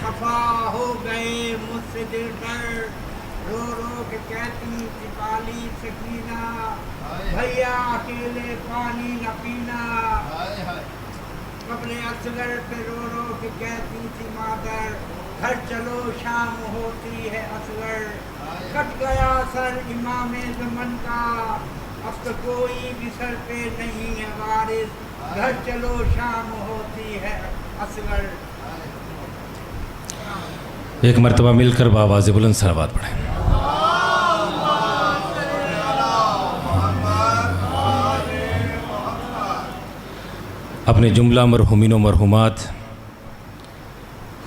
खफा हो गए मुझसे दिल डर, रो रो के कहती सिपाली सकीना, भैया अकेले पानी न पीना। कब्र असगर पे रो रो के कहती थी मादर, घर चलो शाम होती है असगर। कट गया सर इमामे ज़मन का, अब तो कोई भी सर पे नहीं है वारिस। घर चलो शाम होती है असगर। एक मरतबा मिलकर बावाज़ बुलंद सलावत पढ़ें। अपने जुमला मरहुमीन व मरहुमात,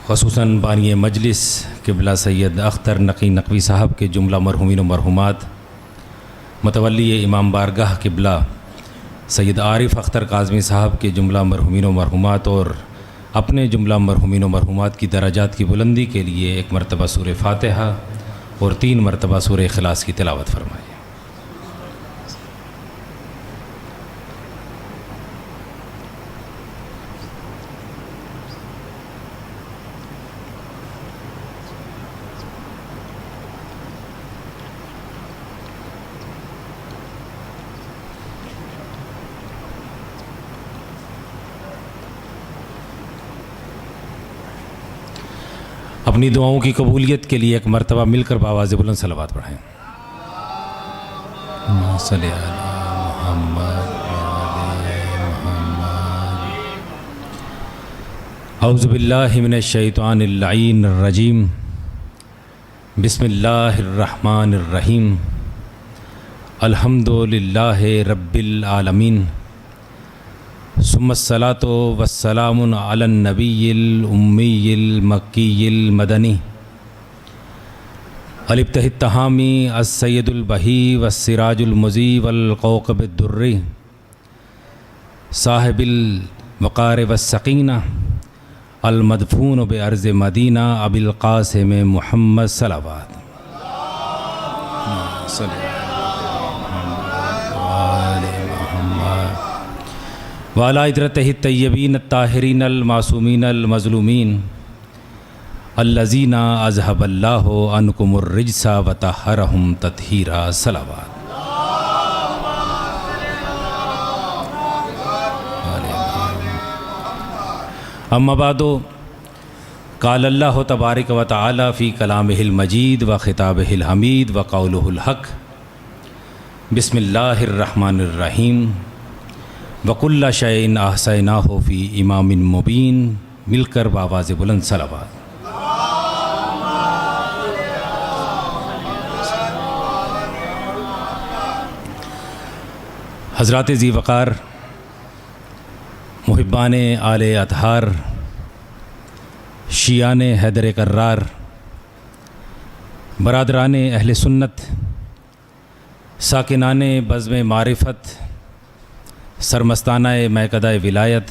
ख़ुसूसन बानी मजलिस क़िबला सैयद अख्तर नकी नकवी साहब के जुमला मरहुमीन व मरहुमात, मतवल्ली इमाम बारगाह क़िबला सैयद आरिफ अख्तर काज़मी साहब के जुमला मरहुमीन व मरहुमात और अपने जुमला मरहुमीन व मरहुमात की दराजात की बुलंदी के लिए एक मरतबा सूरह फ़ातिहा और 3 मरतबा सूरह इखलास की तिलावत फरमाइए। अपनी दुआओं की कबूलियत के लिए एक मरतबा मिलकर बावाज़ बुलंद सलावत पढ़ें। औज़ु बिल्लाहि मिनश शैतानिर रजीम, बिस्मिल्लाहिर रहमानिर रहीम, अल्हम्दुलिल्लाहि रब्बिल आलमीन, सुम्मस्सलातु वस्सलामु अलन नबिय्यिल उम्मिय्यिल मक्किय्यिल मदनी, अलिब्तहित तहामी अस्सय्यदुल बही वस्सिराजुल मुज़ी वल कौकबिद दुर्री, साहिबिल वक़ार वस्सकीना, अल मदफून बे अर्ज़ मदीना, अबिल क़ासिम मुहम्मद सलावत। वाला इदरतहि तय्यबीन ताहिरीन अल मासूमीन अल मज़लूमीन, अल्लज़ीना अज़हबल्लाहु अन्कुमुर रिज्सा व तहरहुम तत्हीरा। सलावत। अम्मा बादो, क़ाल अल्लाहु तबारक व तआला फ़ी कलामिहिल मजीद व ख़िताबिहिल हमीद व क़ौलुहुल हक़, बिस्मिल्लाहिर रहमानिर रहीम, वकुल्ला शैइन अहसैनाहु फ़ी इमामिन मुबीन। मिलकर बावाज़ बुलंद सलावत। हज़रात ज़ी वक़ार, मुहिब्बान आले अतहार, शियान हैदर कर्रार, बरादरान अहले सुन्नत, साकिनान बज़्म मारिफत, सरमस्ताना मैकदा विलायत,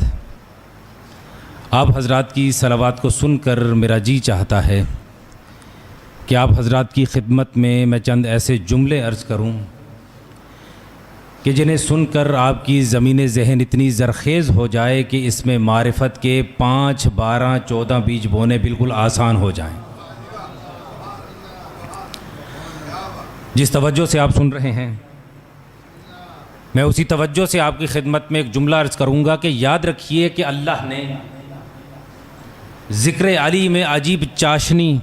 आप हज़रात की सलावात को सुनकर मेरा जी चाहता है कि आप हज़रात की खिदमत में मैं चंद ऐसे जुमले अर्ज़ करूं कि जिन्हें सुनकर आपकी ज़मीन ज़हन इतनी ज़रख़ेज़ हो जाए कि इसमें मारिफत के 5, 12, 14 बीज बोने बिल्कुल आसान हो जाएं। जिस तवज्जो से आप सुन रहे हैं, मैं उसी तवज्जो से आपकी खिदमत में एक जुमला अर्ज़ करूँगा कि याद रखिए कि अल्लाह ने ज़िक्र अली में अजीब चाशनी,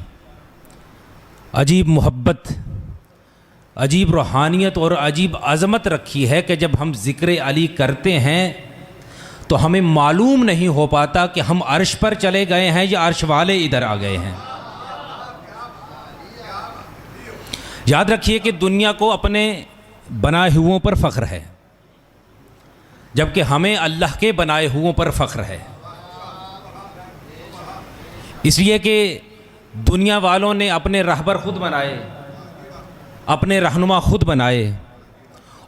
अजीब मोहब्बत, अजीब रूहानियत और अजीब अज़मत रखी है कि जब हम ज़िक्र अली करते हैं तो हमें मालूम नहीं हो पाता कि हम अर्श पर चले गए हैं या अर्श वाले इधर आ गए हैं। याद रखिए कि दुनिया को अपने बनाए हुओं पर फ़ख्र है, जबकि हमें अल्लाह के बनाए हुओं पर फ़ख्र है। इसलिए कि दुनिया वालों ने अपने रहबर ख़ुद बनाए, अपने रहनुमा ख़ुद बनाए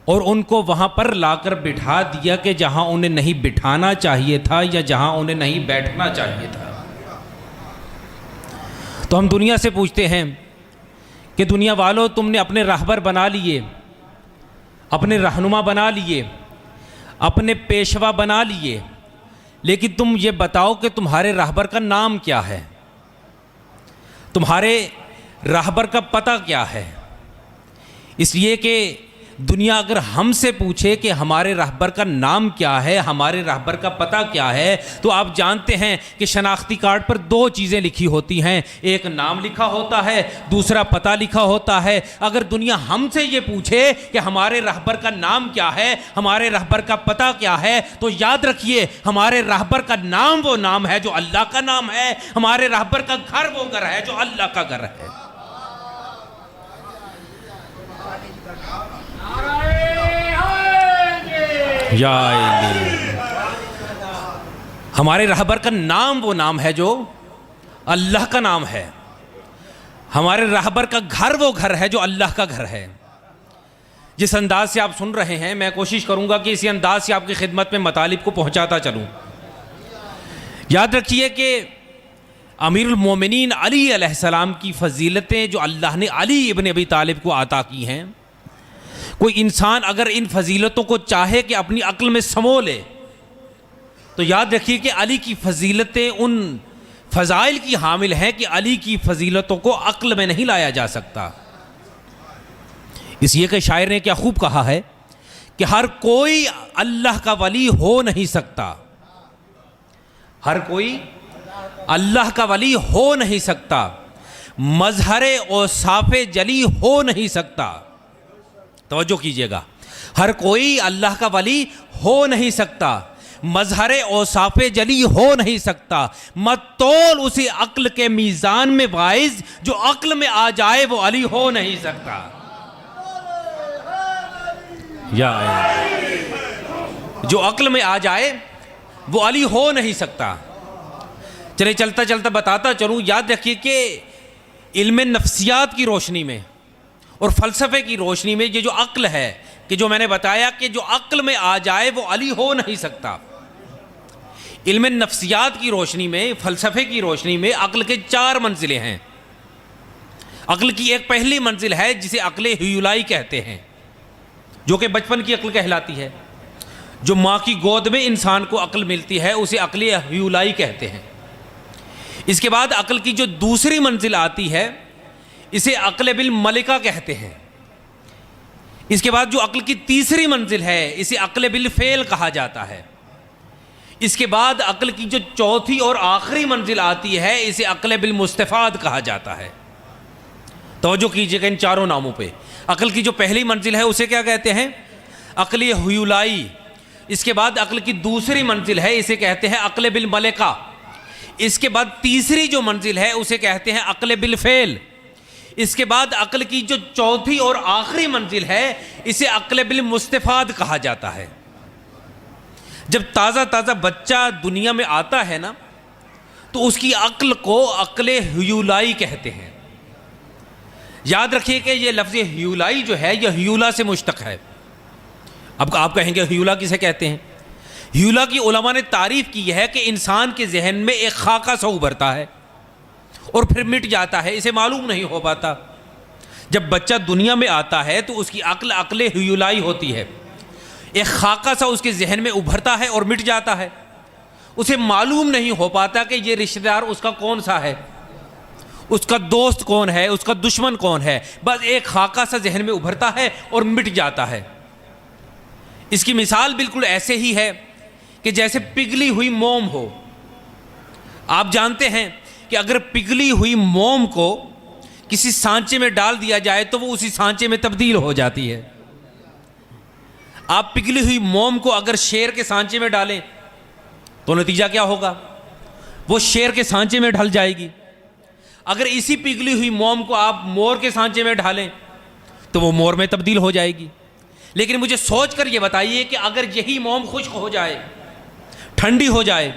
और उनको वहाँ पर लाकर बिठा दिया कि जहाँ उन्हें नहीं बिठाना चाहिए था या जहाँ उन्हें नहीं बैठना चाहिए था। तो हम दुनिया से पूछते हैं कि दुनिया वालों, तुमने अपने रहबर बना लिए, अपने रहनुमा बना लिए, अपने पेशवा बना लिए, लेकिन तुम ये बताओ कि तुम्हारे रहबर का नाम क्या है। तुम्हारे राहबर का पता क्या है। इसलिए कि दुनिया अगर हमसे पूछे कि हमारे राहबर का नाम क्या है, हमारे राहबर का पता क्या है, तो आप जानते हैं कि शनाख्ती कार्ड पर दो चीज़ें लिखी होती हैं, एक नाम लिखा होता है, दूसरा पता लिखा होता है। अगर दुनिया हमसे ये पूछे कि हमारे राहबर का नाम क्या है, हमारे राहबर का पता क्या है, तो याद रखिए हमारे राहबर का नाम वो नाम है जो अल्लाह का नाम है, हमारे राहबर का घर वो घर है जो अल्लाह का घर है। या हमारे रहबर का नाम वो नाम है जो अल्लाह का नाम है, हमारे रहबर का घर वो घर है जो अल्लाह का घर है। जिस अंदाज से आप सुन रहे हैं, मैं कोशिश करूंगा कि इसी अंदाज से आपकी खिदमत में मतालिब को पहुंचाता चलूं। याद रखिए कि अमीरुल मोमिनीन अली अलैहिस्सलाम की फ़जीलतें जो अल्लाह ने अली इब्न अबी तालिब को अता की हैं, कोई इंसान अगर इन फजीलतों को चाहे कि अपनी अक्ल में समो ले, तो याद रखिए कि अली की फजीलतें उन फ़ज़ाइल की हामिल हैं कि अली की फजीलतों को अक्ल में नहीं लाया जा सकता। इसलिए कि शायर ने क्या खूब कहा है कि हर कोई अल्लाह का वली हो नहीं सकता, हर कोई अल्लाह का वली हो नहीं सकता, मजहरे और साफ़े जली हो नहीं सकता। तवज्जो कीजिएगा, हर कोई अल्लाह का वली हो नहीं सकता, मजहरे और साफ़े जली हो नहीं सकता, मत तोल उसी अक्ल के मीज़ान में वाइज जो अक्ल में आ जाए वो अली हो नहीं सकता। या जो अक्ल में आ जाए वो अली हो नहीं सकता। चले चलता चलता बताता चलूँ, याद रखिए कि इल्म नफ्सियात की रोशनी में और फ़लसफ़े की रोशनी में ये जो अक्ल है, कि जो मैंने बताया कि जो अक्ल में आ जाए वो अली हो नहीं सकता। इल्म नफ्सियात की रोशनी में, फ़लसफ़े की रोशनी में अक्ल के 4 मंजिलें हैं। अक्ल की एक पहली मंजिल है जिसे अक्ल हुयुलाई कहते हैं, जो कि बचपन की अक्ल कहलाती है। जो माँ की गोद में इंसान को अक्ल मिलती है उसे अक्ल हुयुलाई कहते हैं। इसके बाद अक्ल की जो दूसरी मंजिल आती है इसे अक्ल बिल मलिका कहते हैं। इसके बाद जो अक्ल की तीसरी मंजिल है इसे अक्ल बिल फेल कहा जाता है। इसके बाद अक्ल की जो चौथी और आखिरी मंजिल आती है इसे अक्ल बिल मुस्तफाद कहा जाता है। तवज्जो कीजिएगा इन चारों नामों पे। अक्ल की जो पहली मंजिल है उसे क्या कहते हैं? अक्ल हुयुलाई। इसके बाद अक्ल की दूसरी मंजिल है इसे कहते हैं अक्ल बिल मलिका। इसके बाद तीसरी जो मंजिल है उसे कहते हैं अक्ल बिल फेल। इसके बाद अक्ल की जो चौथी और आखिरी मंजिल है इसे अक्ल बिल मुस्तफाद कहा जाता है। जब ताज़ा ताज़ा बच्चा दुनिया में आता है ना, तो उसकी अक्ल को अक्ल हुयुलाई कहते हैं। याद रखिए कि ये लफ्ज़ हुयुलाई जो है यह हुयुला से मुश्तक है। अब आप कहेंगे हुयुला किसे कहते हैं? हुयुला की उलमा ने तारीफ़ की है कि इंसान के जहन में एक खाका सा उभरता है और फिर मिट जाता है, इसे मालूम नहीं हो पाता। जब बच्चा दुनिया में आता है तो उसकी अक्ल अक्ल हुयुलाई होती है। एक खाका सा उसके जहन में उभरता है और मिट जाता है, उसे मालूम नहीं हो पाता कि ये रिश्तेदार उसका कौन सा है, उसका दोस्त कौन है, उसका दुश्मन कौन है। बस एक खाका सा जहन में उभरता है और मिट जाता है। इसकी मिसाल बिल्कुल ऐसे ही है कि जैसे पिघली हुई मोम हो। आप जानते हैं कि अगर पिघली हुई मोम को किसी सांचे में डाल दिया जाए तो वो उसी सांचे में तब्दील हो जाती है। आप पिघली हुई मोम को अगर शेर के सांचे में डालें तो नतीजा क्या होगा? वो शेर के सांचे में ढल जाएगी। अगर इसी पिघली हुई मोम को आप मोर के सांचे में डालें तो वो मोर में तब्दील हो जाएगी। लेकिन मुझे सोच कर ये बताइए कि अगर यही मोम खुश्क हो जाए, ठंडी हो जाए,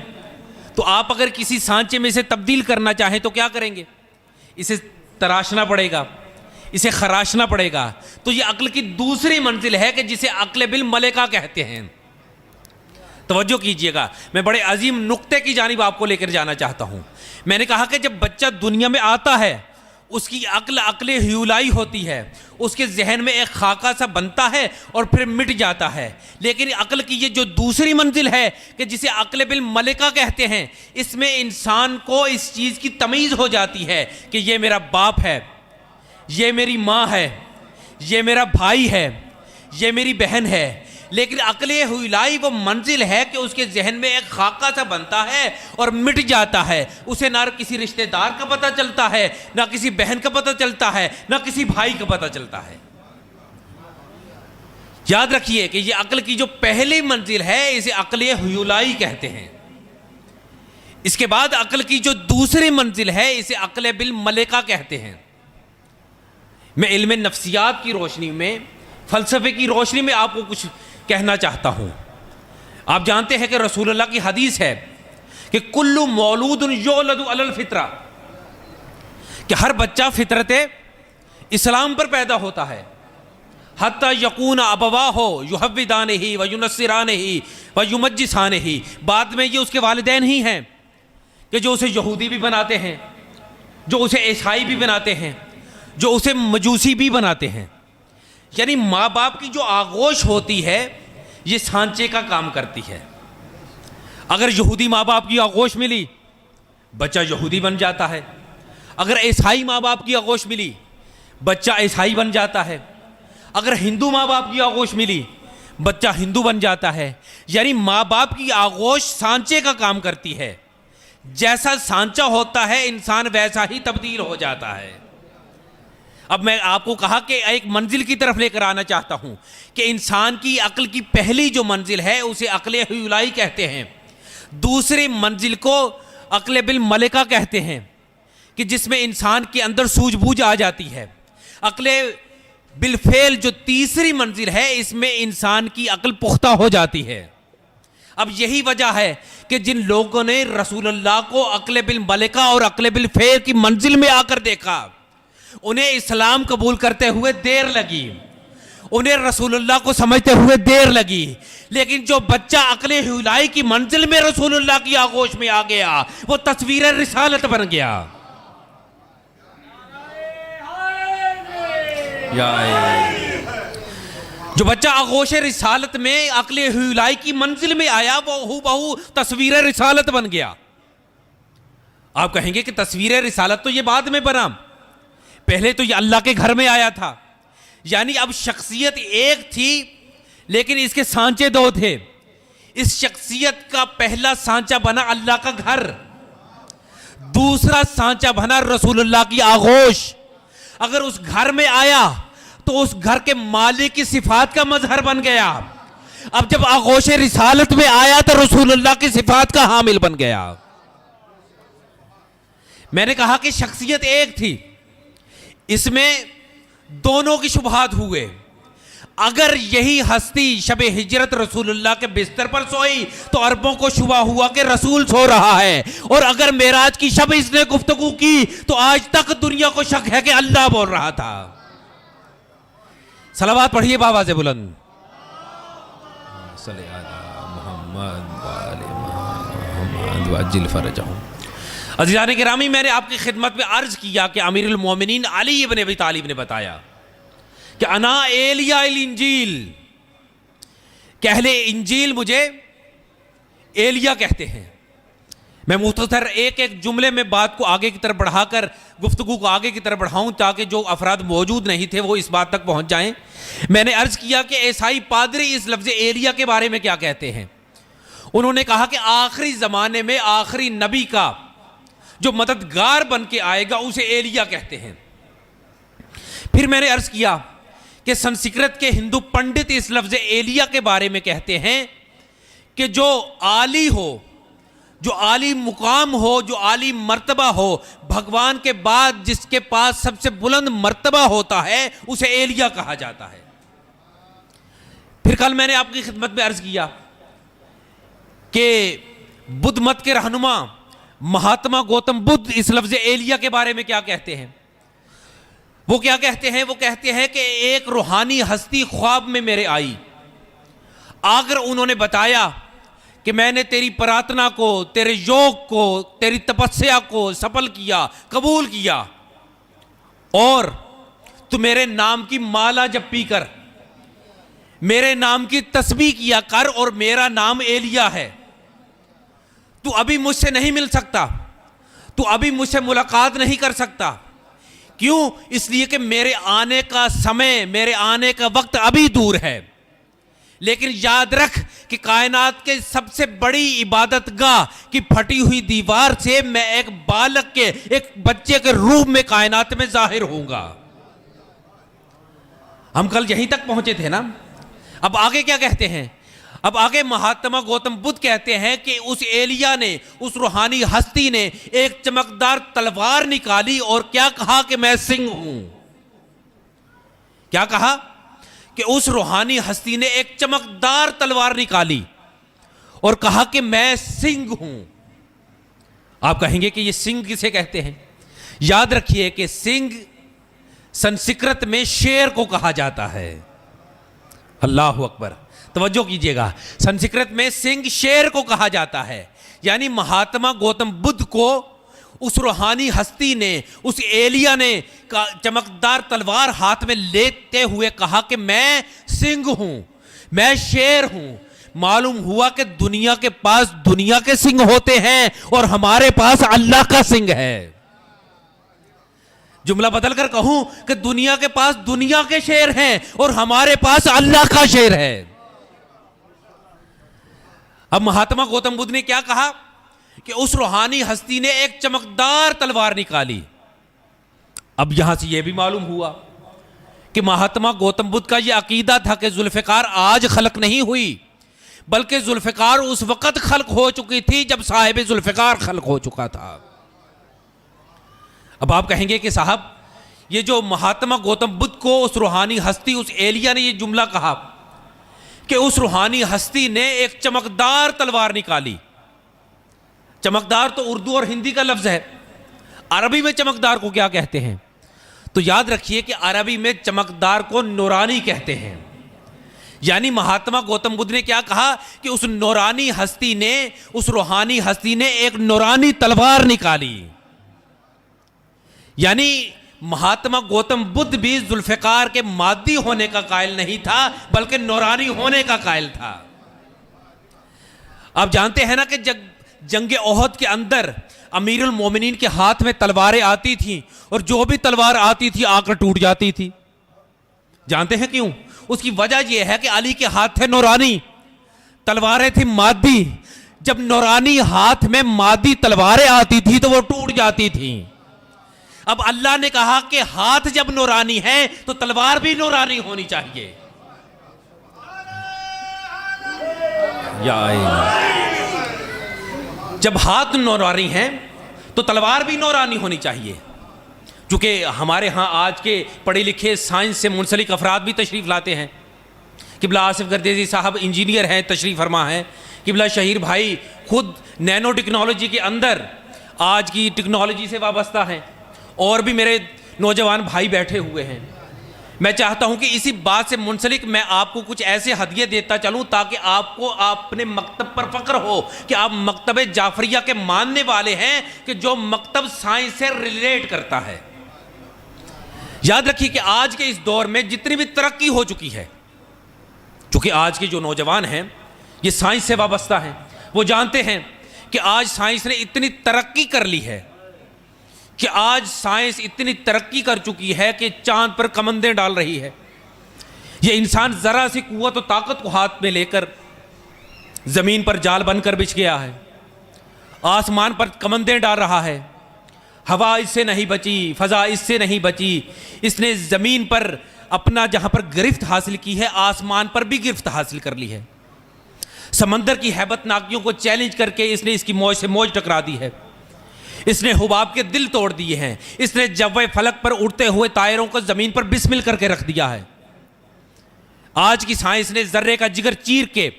तो आप अगर किसी सांचे में इसे तब्दील करना चाहें तो क्या करेंगे? इसे तराशना पड़ेगा, इसे खराशना पड़ेगा। तो ये अक्ल की दूसरी मंजिल है कि जिसे अक्ल बिल मलिका कहते हैं। तवज्जो कीजिएगा, मैं बड़े अजीम नुक्ते की जानिब आपको लेकर जाना चाहता हूँ। मैंने कहा कि जब बच्चा दुनिया में आता है उसकी अक्ल अक्ल ह्यूलाई होती है, उसके जहन में एक खाका सा बनता है और फिर मिट जाता है। लेकिन अक्ल की ये जो दूसरी मंजिल है कि जिसे अक्ल बिल मलिका कहते हैं, इसमें इंसान को इस चीज़ की तमीज़ हो जाती है कि ये मेरा बाप है, ये मेरी माँ है, ये मेरा भाई है, ये मेरी बहन है। लेकिन अक्ल हुलाई वो मंजिल है कि उसके जहन में एक खाका सा बनता है और मिट जाता है। उसे ना किसी रिश्तेदार का पता चलता है, ना किसी बहन का पता चलता है, ना किसी भाई का पता चलता है। याद रखिए कि ये अक्ल की जो पहली मंजिल है इसे अक्ल हुलाई कहते हैं। इसके बाद अक्ल की जो दूसरी मंजिल है इसे अक्ल बिल मलिका कहते हैं। मैं इल्म नफ्सियात की रोशनी में, फ़लसफ़े की रोशनी में आपको कुछ कहना चाहता हूं। आप जानते हैं कि रसूलुल्लाह की हदीस है कि कुल्लु मौलूदुन युलदु अलल फित्रा, कि हर बच्चा फितरत इस्लाम पर पैदा होता है। हत्ता यकून अबवाहो युहव्विदानिही व युनस्सिरानिही व युमज्जिसानिही, बाद में ये उसके वालिदैन ही हैं कि जो उसे यहूदी भी बनाते हैं, जो उसे ईसाई भी बनाते हैं, जो उसे मजूसी भी बनाते हैं। यानी माँ बाप की जो आगोश होती है ये सांचे का काम करती है। अगर यहूदी माँ बाप की आगोश मिली, बच्चा यहूदी बन जाता है। अगर ईसाई माँ बाप की आगोश मिली, बच्चा ईसाई बन जाता है। अगर हिंदू माँ बाप की आगोश मिली, बच्चा हिंदू बन जाता है। यानी माँ बाप की आगोश सांचे का काम करती है। जैसा सांचा होता है इंसान वैसा ही तब्दील हो जाता है। अब मैं आपको कहा कि एक मंजिल की तरफ लेकर आना चाहता हूं कि इंसान की अक्ल की पहली जो मंजिल है उसे अक्ल हुलाई कहते हैं। दूसरी मंजिल को अक्ल बिल मलिका कहते हैं कि जिसमें इंसान के अंदर सूझबूझ आ जाती है। अक्ल बिल फेल जो तीसरी मंजिल है इसमें इंसान की अक्ल पुख्ता हो जाती है। अब यही वजह है कि जिन लोगों ने रसूलुल्लाह को अक्ल बिल मलिका और अक्ल बिल फेल की मंजिल में आकर देखा, उन्हें इस्लाम कबूल करते हुए देर लगी, उन्हें रसूलुल्लाह को समझते हुए देर लगी। लेकिन जो बच्चा अक्ल हुलाई की मंजिल में रसूलुल्लाह की आगोश में आ गया वो तस्वीर रिसालत बन गया। जो बच्चा आगोश रिसालत में अक्ल हुलाई की मंजिल में आया वो हूबहू तस्वीर रिसालत बन गया। आप कहेंगे कि तस्वीर रिसालत तो ये बाद में बना, पहले तो ये अल्लाह के घर में आया था। यानी अब शख्सियत एक थी लेकिन इसके सांचे दो थे। इस शख्सियत का पहला सांचा बना अल्लाह का घर, दूसरा सांचा बना रसूलुल्लाह की आगोश। अगर उस घर में आया तो उस घर के मालिक की सिफात का मजहर बन गया। अब जब आगोश रिसालत में आया तो रसूलुल्लाह की सिफात का हामिल बन गया। मैंने कहा कि शख्सियत एक थी, इसमें दोनों की शुबहात हुए। अगर यही हस्ती शब हिजरत रसूलुल्लाह के बिस्तर पर सोई तो अरबों को शुबा हुआ कि रसूल सो रहा है, और अगर मेराज की शब इसने गुफ्तगू की तो आज तक दुनिया को शक है कि अल्लाह बोल रहा था। सलावत पढ़िए बाबा से बुलंद। अज़ीज़ान गिरामी, मैंने आपकी खिदमत में अर्ज किया कि अमीरुल मोमिनीन अली इब्न अबी तालिब ने बताया कि अना एलिया इंजील, कहले इंजील मुझे एलिया कहते हैं। मैं मुख्तसर एक एक जुमले में बात को आगे की तरफ बढ़ाकर गुफ्तगू को आगे की तरफ बढ़ाऊं ताकि जो अफराद मौजूद नहीं थे वो इस बात तक पहुंच जाएं। मैंने अर्ज किया कि ईसाई पादरी इस लफ्ज़ एलिया के बारे में क्या कहते हैं। उन्होंने कहा कि आखिरी ज़माने में आखिरी नबी का जो मददगार बन के आएगा उसे एलिया कहते हैं। फिर मैंने अर्ज किया कि संस्कृत के हिंदू पंडित इस लफ्ज़ एलिया के बारे में कहते हैं कि जो आली हो, जो आली मुकाम हो, जो आली मर्तबा हो, भगवान के बाद जिसके पास सबसे बुलंद मर्तबा होता है उसे एलिया कहा जाता है। फिर कल मैंने आपकी खिदमत में अर्ज किया कि बुद्ध मत के रहनुमा महात्मा गौतम बुद्ध इस लफ्ज़ एलिया के बारे में क्या कहते हैं। वो क्या कहते हैं? वो कहते हैं कि एक रूहानी हस्ती ख्वाब में मेरे आई, आकर उन्होंने बताया कि मैंने तेरी प्रार्थना को, तेरे योग को, तेरी तपस्या को सफल किया, कबूल किया, और तू मेरे नाम की माला जपी कर, मेरे नाम की तस्बीह किया कर, और मेरा नाम एलिया है। तू अभी मुझसे नहीं मिल सकता, तू अभी मुझसे मुलाकात नहीं कर सकता। क्यों? इसलिए कि मेरे आने का समय, मेरे आने का वक्त अभी दूर है। लेकिन याद रख कि कायनात के सबसे बड़ी इबादत गाह की फटी हुई दीवार से मैं एक बालक के, एक बच्चे के रूप में कायनात में जाहिर होऊंगा। हम कल यहीं तक पहुंचे थे ना। अब आगे क्या कहते हैं? अब आगे महात्मा गौतम बुद्ध कहते हैं कि उस एलिया ने, उस रूहानी हस्ती ने एक चमकदार तलवार निकाली और क्या कहा कि मैं सिंह हूं। क्या कहा? कि उस रूहानी हस्ती ने एक चमकदार तलवार निकाली और कहा कि मैं सिंह हूं। आप कहेंगे कि ये सिंह किसे कहते हैं? याद रखिए कि सिंह संस्कृत में शेर को कहा जाता है। अल्लाह अकबर, तवज्जो कीजिएगा, संस्कृत में सिंह शेर को कहा जाता है। यानी महात्मा गौतम बुद्ध को उस रूहानी हस्ती ने, उस एलिया ने चमकदार तलवार हाथ में लेते हुए कहा कि मैं सिंह हूं, मैं शेर हूं। मालूम हुआ कि दुनिया के पास दुनिया के सिंह होते हैं और हमारे पास अल्लाह का सिंह है। जुमला बदल कर कहूं कि दुनिया के पास दुनिया के शेर हैं और हमारे पास अल्लाह का शेर है। अब महात्मा गौतम बुद्ध ने क्या कहा कि उस रूहानी हस्ती ने एक चमकदार तलवार निकाली। अब यहां से यह भी मालूम हुआ कि महात्मा गौतम बुद्ध का यह अकीदा था कि जुल्फिकार आज खलक नहीं हुई, बल्कि जुल्फिकार उस वक्त खलक हो चुकी थी जब साहिब जुल्फिकार खलक हो चुका था। अब आप कहेंगे कि साहब, ये जो महात्मा गौतम बुद्ध को उस रूहानी हस्ती, उस एलिया ने ये जुमला कहा कि उस रूहानी हस्ती ने एक चमकदार तलवार निकाली। चमकदार तो उर्दू और हिंदी का लफ्ज है, अरबी में चमकदार को क्या कहते हैं? तो याद रखिए कि अरबी में चमकदार को नूरानी कहते हैं। यानी महात्मा गौतम बुद्ध ने क्या कहा कि उस नूरानी हस्ती ने, उस रूहानी हस्ती ने एक नूरानी तलवार निकाली। यानी महात्मा गौतम बुद्ध भी जुल्फिकार के मादी होने का कायल नहीं था, बल्कि नूरानी होने का कायल था। आप जानते हैं ना कि जंग ओहद के अंदर अमीरुल मोमिनीन के हाथ में तलवारें आती थीं और जो भी तलवार आती थी आकर टूट जाती थी। जानते हैं क्यों? उसकी वजह यह है कि अली के हाथ थे नूरानी, तलवारें थी मादी। जब नूरानी हाथ में मादी तलवारें आती थी तो वो टूट जाती थी। अब अल्लाह ने कहा कि हाथ जब नूरानी है तो तलवार भी नूरानी होनी चाहिए। जब हाथ नूरानी है तो तलवार भी नूरानी होनी चाहिए। चूंकि हमारे यहाँ आज के पढ़े लिखे साइंस से मुंसलिक अफराद भी तशरीफ़ लाते हैं। किबला आसिफ गर्देजी साहब इंजीनियर हैं, तशरीफ़ फरमा हैं। किबला शहीर भाई खुद नैनो टेक्नोलॉजी के अंदर आज की टेक्नोलॉजी से वाबस्ता हैं, और भी मेरे नौजवान भाई बैठे हुए हैं। मैं चाहता हूं कि इसी बात से मुंसलिक मैं आपको कुछ ऐसे हदिये देता चलूं ताकि आपको अपने मकतब पर फख्र हो कि आप मकतब जाफरिया के मानने वाले हैं, कि जो मकतब साइंस से रिलेट करता है। याद रखिए कि आज के इस दौर में जितनी भी तरक्की हो चुकी है, चूंकि आज के जो नौजवान हैं ये साइंस से वाबस्ता हैं, वो जानते हैं कि आज साइंस ने इतनी तरक्की कर ली है कि आज साइंस इतनी तरक्की कर चुकी है कि चांद पर कमंदें डाल रही है। ये इंसान जरा सी कुव्वत और ताकत को हाथ में लेकर जमीन पर जाल बनकर बिछ गया है, आसमान पर कमंदें डाल रहा है। हवा इससे नहीं बची, फजा इससे नहीं बची। इसने जमीन पर अपना जहां पर गिरफ्त हासिल की है, आसमान पर भी गिरफ्त हासिल कर ली है। समंदर की हैबतनाकियों को चैलेंज करके इसने इसकी मौज से मौज टकरा दी है। इसने हुबाब के दिल तोड़ दिए हैं। इसने जव्वे फलक पर उड़ते हुए तायरों को जमीन पर बिस्मिल करके रख दिया है। आज की साइंस ने जर्रे का जिगर चीर के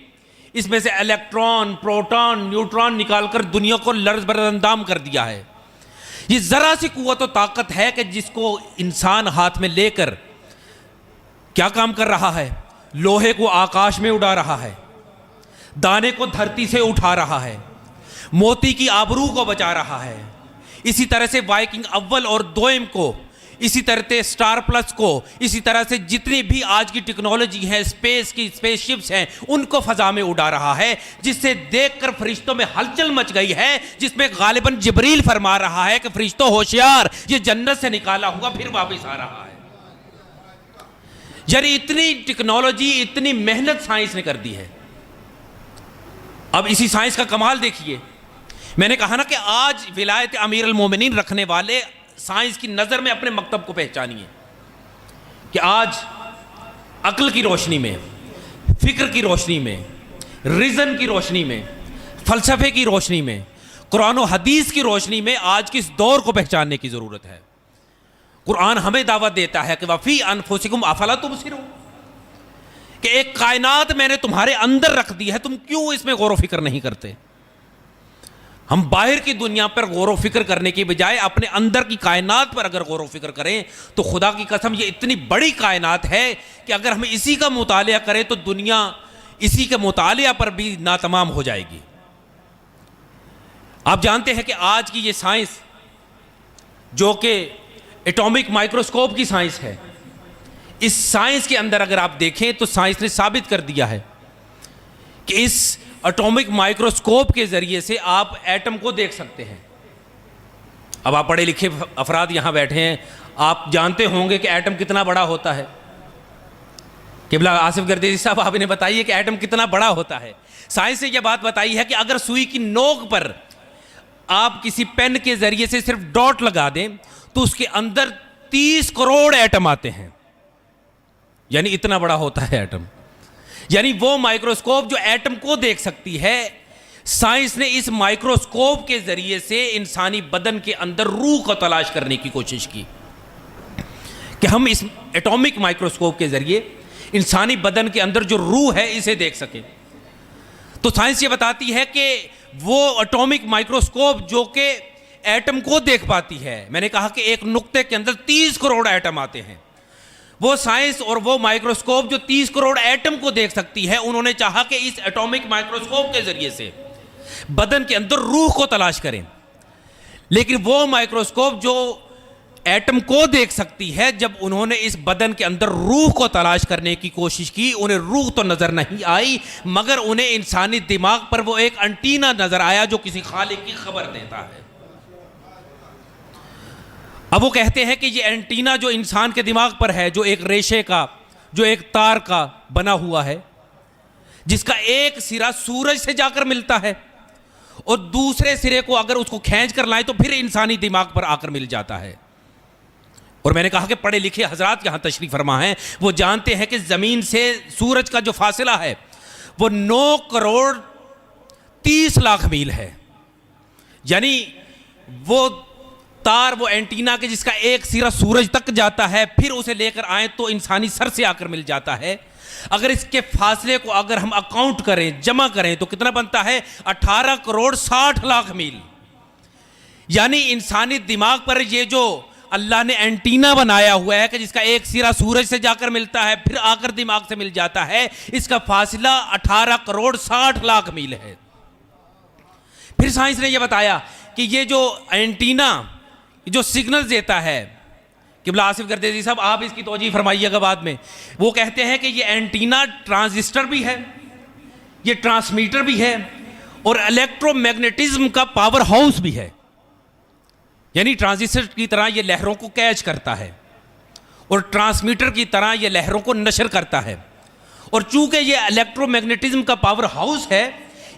इसमें से इलेक्ट्रॉन, प्रोटॉन, न्यूट्रॉन निकालकर दुनिया को लर्ज़ बरअंदाम कर दिया है। ये जरा सी कुव्वत और ताकत है कि जिसको इंसान हाथ में लेकर क्या काम कर रहा है? लोहे को आकाश में उड़ा रहा है, दाने को धरती से उठा रहा है, मोती की आबरू को बचा रहा है। इसी तरह से वाइकिंग अव्वल और दोयम को इसी तरह से स्टार प्लस को, इसी तरह से जितनी भी आज की टेक्नोलॉजी है, स्पेस की स्पेसशिप्स हैं, उनको फजा में उड़ा रहा है, जिससे देखकर फरिश्तों में हलचल मच गई है, जिसमें गालिबन जिब्रील फरमा रहा है कि फरिश्तों होशियार, ये जन्नत से निकाला हुआ फिर वापस आ रहा है। यानी इतनी टेक्नोलॉजी, इतनी मेहनत साइंस ने कर दी है। अब इसी साइंस का कमाल देखिए, मैंने कहा ना कि आज विलायत अमीर अल मोमिनीन रखने वाले साइंस की नज़र में अपने मकतब को पहचानिए कि आज अक्ल की रोशनी में, फिक्र की रोशनी में, रीज़न की रोशनी में, फ़लसफ़े की रोशनी में, कुरान और हदीस की रोशनी में आज के इस दौर को पहचानने की ज़रूरत है। कुरान हमें दावत देता है कि वफ़ी अनफुसिकुम अफला तुबसिरून, कि एक कायनात मैंने तुम्हारे अंदर रख दी है, तुम क्यों इसमें गौर व फिक्र नहीं करते। हम बाहर की दुनिया पर गौर व फिक्र करने की बजाय अपने अंदर की कायनात पर अगर गौर व फिक्र करें तो खुदा की कसम ये इतनी बड़ी कायनात है कि अगर हम इसी का मुतालिया करें तो दुनिया इसी के मुतालिया पर भी नातमाम हो जाएगी। आप जानते हैं कि आज की ये साइंस जो कि एटॉमिक माइक्रोस्कोप की साइंस है, इस साइंस के अंदर अगर आप देखें तो साइंस ने साबित कर दिया है कि इस एटॉमिक माइक्रोस्कोप के ज़रिए से आप एटम को देख सकते हैं। अब आप पढ़े लिखे अफराद यहाँ बैठे हैं, आप जानते होंगे कि एटम कितना बड़ा होता है। किबला आसिफ गर्देजी साहब, आप इन्हें बताइए कि एटम कितना बड़ा होता है। साइंस ने यह बात बताई है कि अगर सुई की नोक पर आप किसी पेन के ज़रिए से सिर्फ डॉट लगा दें तो उसके अंदर 30 करोड़ एटम आते हैं, यानी इतना बड़ा होता है एटम। यानी वो माइक्रोस्कोप जो एटम को देख सकती है, साइंस ने इस माइक्रोस्कोप के जरिए से इंसानी बदन के अंदर रूह को तलाश करने की कोशिश की कि हम इस एटॉमिक माइक्रोस्कोप के जरिए इंसानी बदन के अंदर जो रूह है इसे देख सकें। तो साइंस ये बताती है कि वो एटॉमिक माइक्रोस्कोप जो कि एटम को देख पाती है, मैंने कहा कि एक नुक्ते के अंदर 30 करोड़ एटम आते हैं, वो साइंस और वो माइक्रोस्कोप जो 30 करोड़ एटम को देख सकती है, उन्होंने चाहा कि इस एटॉमिक माइक्रोस्कोप के जरिए से बदन के अंदर रूह को तलाश करें। लेकिन वो माइक्रोस्कोप जो एटम को देख सकती है, जब उन्होंने इस बदन के अंदर रूह को तलाश करने की कोशिश की, उन्हें रूह तो नजर नहीं आई, मगर उन्हें इंसानी दिमाग पर वो एक एंटीना नजर आया जो किसी खालिक की खबर देता है। अब वो कहते हैं कि ये एंटीना जो इंसान के दिमाग पर है, जो एक रेशे का, जो एक तार का बना हुआ है, जिसका एक सिरा सूरज से जाकर मिलता है और दूसरे सिरे को अगर उसको खींच कर लाए तो फिर इंसानी दिमाग पर आकर मिल जाता है। और मैंने कहा कि पढ़े लिखे हजरात यहां तशरीफ फरमा हैं, वो जानते हैं कि जमीन से सूरज का जो फासला है वो 9 करोड़ 30 लाख मील है। यानी वो तार, वो एंटीना के जिसका एक सिरा सूरज तक जाता है, फिर उसे लेकर आए तो इंसानी सर से आकर मिल जाता है। अगर इसके फासले को अगर हम अकाउंट करें, जमा करें, तो कितना बनता है? 18 करोड़ 60 लाख मील। यानी इंसानी दिमाग पर ये जो अल्लाह ने एंटीना बनाया हुआ है कि जिसका एक सिरा सूरज से जाकर मिलता है, फिर आकर दिमाग से मिल जाता है, इसका फासला 18 करोड़ 60 लाख मील है। फिर साइंस ने यह बताया कि ये जो एंटीना जो सिग्नल देता है, किबला आसिफ गर्देजी साहब आप इसकी तौजीह फरमाइएगा बाद में, वो कहते हैं कि ये एंटीना ट्रांजिस्टर भी है, ये ट्रांसमीटर भी है और इलेक्ट्रोमैग्नेटिज्म का पावर हाउस भी है। यानी ट्रांजिस्टर की तरह ये लहरों को कैच करता है और ट्रांसमीटर की तरह ये लहरों को नशर करता है। और चूंकि ये इलेक्ट्रोमैग्नेटिज्म का पावर हाउस है,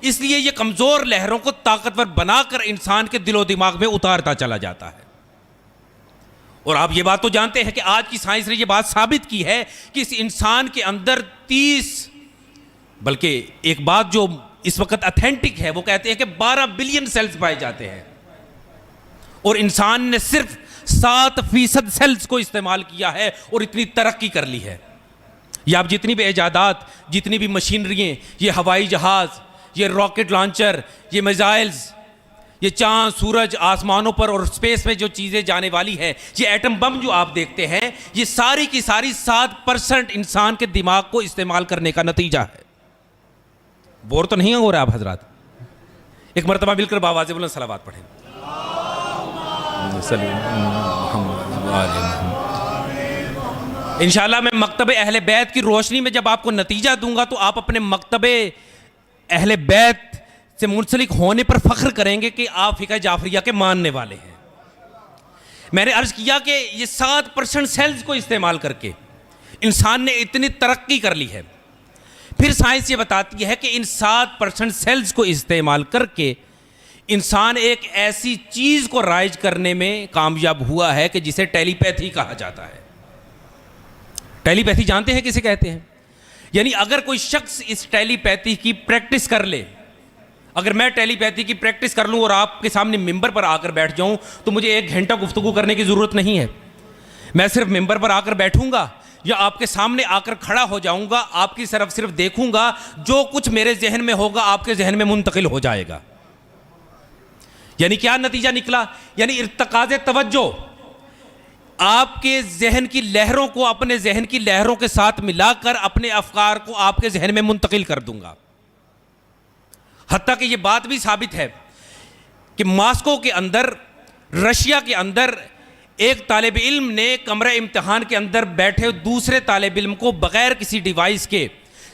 इसलिए ये कमजोर लहरों को ताकतवर बनाकर इंसान के दिलो दिमाग में उतारता चला जाता है। और आप ये बात तो जानते हैं कि आज की साइंस ने ये बात साबित की है कि इस इंसान के अंदर 30, बल्कि एक बात जो इस वक्त ऑथेंटिक है, वो कहते हैं कि 12 बिलियन सेल्स पाए जाते हैं और इंसान ने सिर्फ 7% सेल्स को इस्तेमाल किया है और इतनी तरक्की कर ली है। ये आप जितनी भी इजादात, जितनी भी मशीनरी, ये हवाई जहाज़, ये रॉकेट लॉन्चर, ये मिसाइल्स, ये चांद, सूरज, आसमानों पर और स्पेस में जो चीज़ें जाने वाली है, ये एटम बम जो आप देखते हैं, ये सारी की सारी 7% इंसान के दिमाग को इस्तेमाल करने का नतीजा है। बोर तो नहीं हो रहा आप हजरात? एक मरतबा मिलकर बावाज़े बुलंद सलावत पढ़ें। इंशाल्लाह मैं मकतबे अहले बैत की रोशनी में जब आपको नतीजा दूंगा तो आप अपने मकतबे अहले बैत से मुंसलिक होने पर फख्र करेंगे कि आप फ़िक़्ह जाफरिया के मानने वाले हैं। मैंने अर्ज़ किया कि ये 7% सेल्स को इस्तेमाल करके इंसान ने इतनी तरक्की कर ली है। फिर साइंस ये बताती है कि इन 7% सेल्स को इस्तेमाल करके इंसान एक ऐसी चीज़ को राइज करने में कामयाब हुआ है कि जिसे टेलीपैथी कहा जाता है। टेलीपैथी जानते हैं किसे कहते हैं? यानी अगर कोई शख्स इस टेलीपैथी की प्रैक्टिस कर ले, अगर मैं टेलीपैथी की प्रैक्टिस कर लूँ और आपके सामने मिंबर पर आकर बैठ जाऊँ तो मुझे 1 घंटा गुफ्तगू करने की ज़रूरत नहीं है। मैं सिर्फ मिंबर पर आकर बैठूँगा या आपके सामने आकर खड़ा हो जाऊँगा, आपकी तरफ सिर्फ देखूँगा, जो कुछ मेरे जहन में होगा आपके जहन में मुंतकिल हो जाएगा। यानी क्या नतीजा निकला? यानी इर्तिकाज़े तवज्जो, आपके जहन की लहरों को अपने जहन की लहरों के साथ मिलाकर अपने अफकार को आपके जहन में मुंतकिल कर दूंगा। हत्ता कि यह बात भी साबित है कि मॉस्को के अंदर, रशिया के अंदर एक तालिब इल्म ने कमरे इम्तिहान के अंदर बैठे दूसरे तालिब इल्म को बगैर किसी डिवाइस के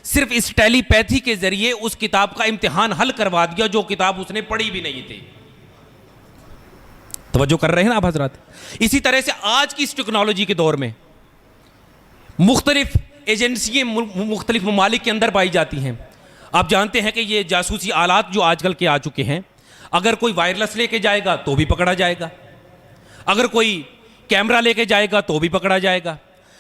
सिर्फ इस टेलीपैथी के जरिए उस किताब का इम्तिहान हल करवा दिया जो किताब उसने पढ़ी भी नहीं थी। तवज्जो कर रहे हैं ना आप हजरात? इसी तरह से आज की इस टेक्नोलॉजी के दौर में मुख्तलिफ एजेंसियाँ मुख्तलिफ ममालिक के अंदर पाई जाती हैं। आप जानते हैं कि ये जासूसी आलात जो आजकल के आ चुके हैं, अगर कोई वायरलेस लेके जाएगा तो भी पकड़ा जाएगा, अगर कोई कैमरा लेके जाएगा तो भी पकड़ा जाएगा,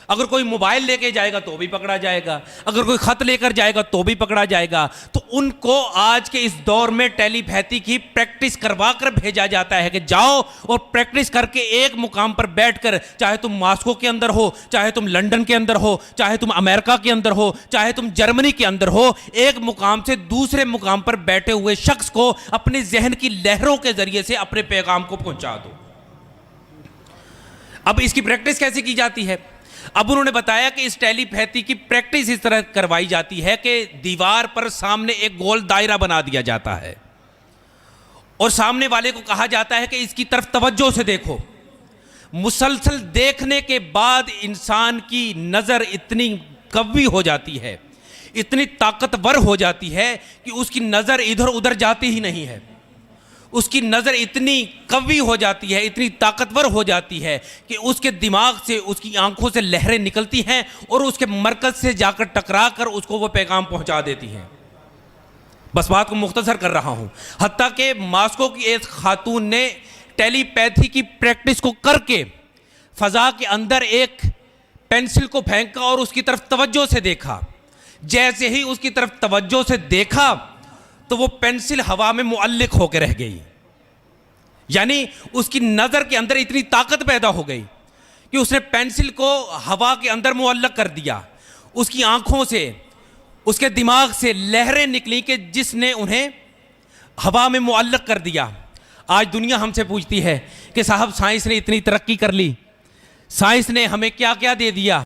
अगर कोई मोबाइल लेके जाएगा तो भी पकड़ा जाएगा, अगर कोई ख़त लेकर जाएगा तो भी पकड़ा जाएगा। तो उनको आज के इस दौर में टेलीपैथी की प्रैक्टिस करवा कर भेजा जाता है कि जाओ और प्रैक्टिस करके एक मुकाम पर बैठकर, चाहे तुम मॉस्को के अंदर हो, चाहे तुम लंदन के अंदर हो, चाहे तुम अमेरिका के अंदर हो, चाहे तुम जर्मनी के अंदर हो, एक मुकाम से दूसरे मुकाम पर बैठे हुए शख्स को अपने जहन की लहरों के जरिए से अपने पैगाम को पहुंचा दो। अब इसकी प्रैक्टिस कैसे की जाती है? अब उन्होंने बताया कि इस टेलीपैथी की प्रैक्टिस इस तरह करवाई जाती है कि दीवार पर सामने एक गोल दायरा बना दिया जाता है और सामने वाले को कहा जाता है कि इसकी तरफ तवज्जो से देखो। मुसलसल देखने के बाद इंसान की नज़र इतनी कवी हो जाती है, इतनी ताकतवर हो जाती है कि उसकी नज़र इधर उधर जाती ही नहीं है। उसकी नज़र इतनी कवी हो जाती है, इतनी ताकतवर हो जाती है कि उसके दिमाग से, उसकी आंखों से लहरें निकलती हैं और उसके मरकज़ से जाकर टकरा कर उसको वो पैगाम पहुंचा देती हैं। बस बात को मुख्तसर कर रहा हूं। हत्ता कि मॉस्को की एक खातून ने टेलीपैथी की प्रैक्टिस को करके फ़ज़ा के अंदर एक पेंसिल को फेंका और उसकी तरफ तवज्जो से देखा। जैसे ही उसकी तरफ तवज्जो से देखा तो वो पेंसिल हवा में मुअल्लिक होकर रह गई। यानी उसकी नज़र के अंदर इतनी ताकत पैदा हो गई कि उसने पेंसिल को हवा के अंदर मुअल्लक कर दिया। उसकी आंखों से, उसके दिमाग से लहरें निकली कि जिसने उन्हें हवा में मुअल्लक कर दिया। आज दुनिया हमसे पूछती है कि साहब साइंस ने इतनी तरक्की कर ली, साइंस ने हमें क्या क्या दे दिया।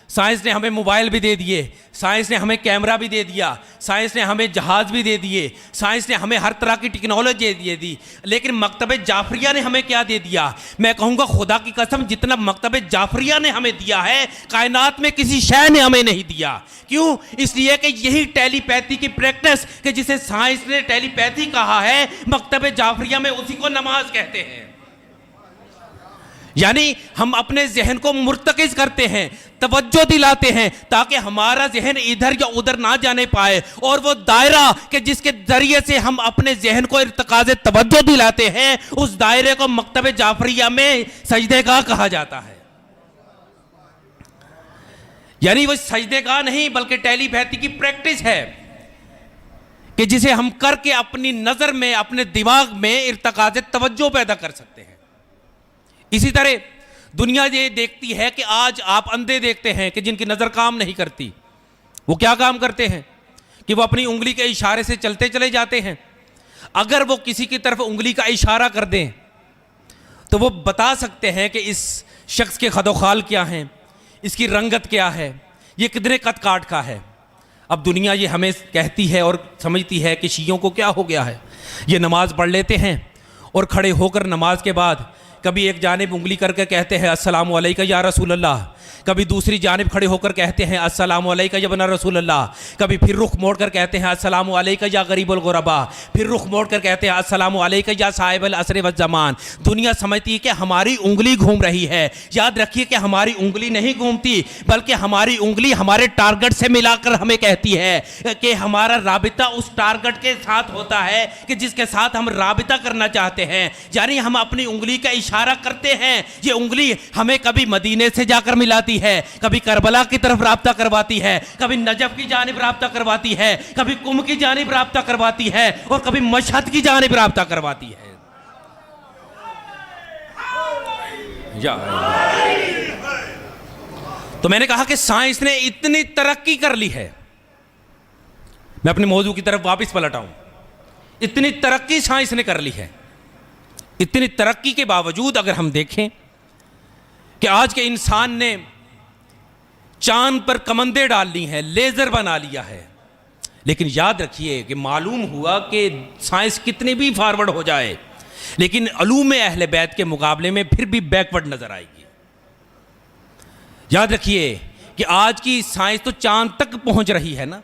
साइंस ने हमें मोबाइल भी दे दिए, साइंस ने हमें कैमरा भी दे दिया, साइंस ने हमें जहाज़ भी दे दिए, साइंस ने हमें हर तरह की टेक्नोलॉजी दे दी, लेकिन मकतबे जाफरिया ने हमें क्या दे दिया? मैं कहूँगा खुदा की कसम, जितना मकतबे जाफरिया ने हमें दिया है कायनात में किसी शय ने हमें नहीं दिया। क्यों? इसलिए कि यही टेलीपैथी की प्रैक्टिस कि जिसे साइंस ने टेलीपैथी कहा है, मकतबे जाफरिया में उसी को नमाज कहते हैं। यानी हम अपने जहन को मुर्तकिज करते हैं, तवज्जो दिलाते हैं ताकि हमारा जहन इधर या उधर ना जाने पाए, और वो दायरा कि जिसके जरिए से हम अपने जहन को इर्तिकाज़े तवज्जो दिलाते हैं, उस दायरे को मकतबे जाफरिया में सजदेगाह कहा जाता है। यानी वो सजदेगाह नहीं बल्कि टेलीपैथी की प्रैक्टिस है कि जिसे हम करके अपनी नज़र में, अपने दिमाग में इर्तिकाज़े तवज्जो पैदा कर सकते हैं। इसी तरह दुनिया ये देखती है कि आज आप अंधे देखते हैं कि जिनकी नज़र काम नहीं करती, वो क्या काम करते हैं कि वो अपनी उंगली के इशारे से चलते चले जाते हैं। अगर वो किसी की तरफ उंगली का इशारा कर दें तो वो बता सकते हैं कि इस शख्स के खदोखाल क्या हैं, इसकी रंगत क्या है, ये कितने कद काट का है। अब दुनिया ये हमें कहती है और समझती है कि शियों को क्या हो गया है, ये नमाज पढ़ लेते हैं और खड़े होकर नमाज के बाद कभी एक जानिब उंगली करके कहते हैं अस्सलामु अलैका या रसूल अल्लाह, कभी दूसरी जानिब खड़े होकर कहते हैं अस्सलामु अलैका या बना रसूल अल्लाह, कभी फिर रुख मोड़ कर कहते हैं अस्सलामु अलैका या गरीबुल गुरबा, फिर रुख मोड़ कर कहते हैं अस्सलामु अलैका या साहिबल असर व ज़मान। दुनिया समझती है कि हमारी उंगली घूम रही है। याद रखिए कि हमारी उंगली नहीं घूमती, बल्कि हमारी उंगली हमारे टारगेट से मिलाकर हमें कहती है कि हमारा राबिता उस टारगेट के साथ होता है कि जिसके साथ हम राबिता करना चाहते हैं। यानी हम अपनी उंगली का इशारा करते हैं। ये उंगली हमें कभी मदीने से जाकर मिलाती है, कभी करबला की तरफ राब्ता करवाती है, कभी नजफ की जानिब राब्ता करवाती है, कभी कुम की जानिब राब्ता करवाती है और कभी मशहद की जानिब राब्ता करवाती है। तो मैंने कहा कि साइंस ने इतनी तरक्की कर ली है। मैं अपने मौजू की तरफ वापस पलट आऊं। इतनी तरक्की साइंस ने कर ली है। इतनी तरक्की के बावजूद अगर हम देखें कि आज के इंसान ने चांद पर कमंदे डाल ली हैं, लेजर बना लिया है, लेकिन याद रखिए कि मालूम हुआ कि साइंस कितनी भी फॉरवर्ड हो जाए, लेकिन अलूम अहले बैत के मुकाबले में फिर भी बैकवर्ड नजर आएगी। याद रखिए कि आज की साइंस तो चांद तक पहुंच रही है ना।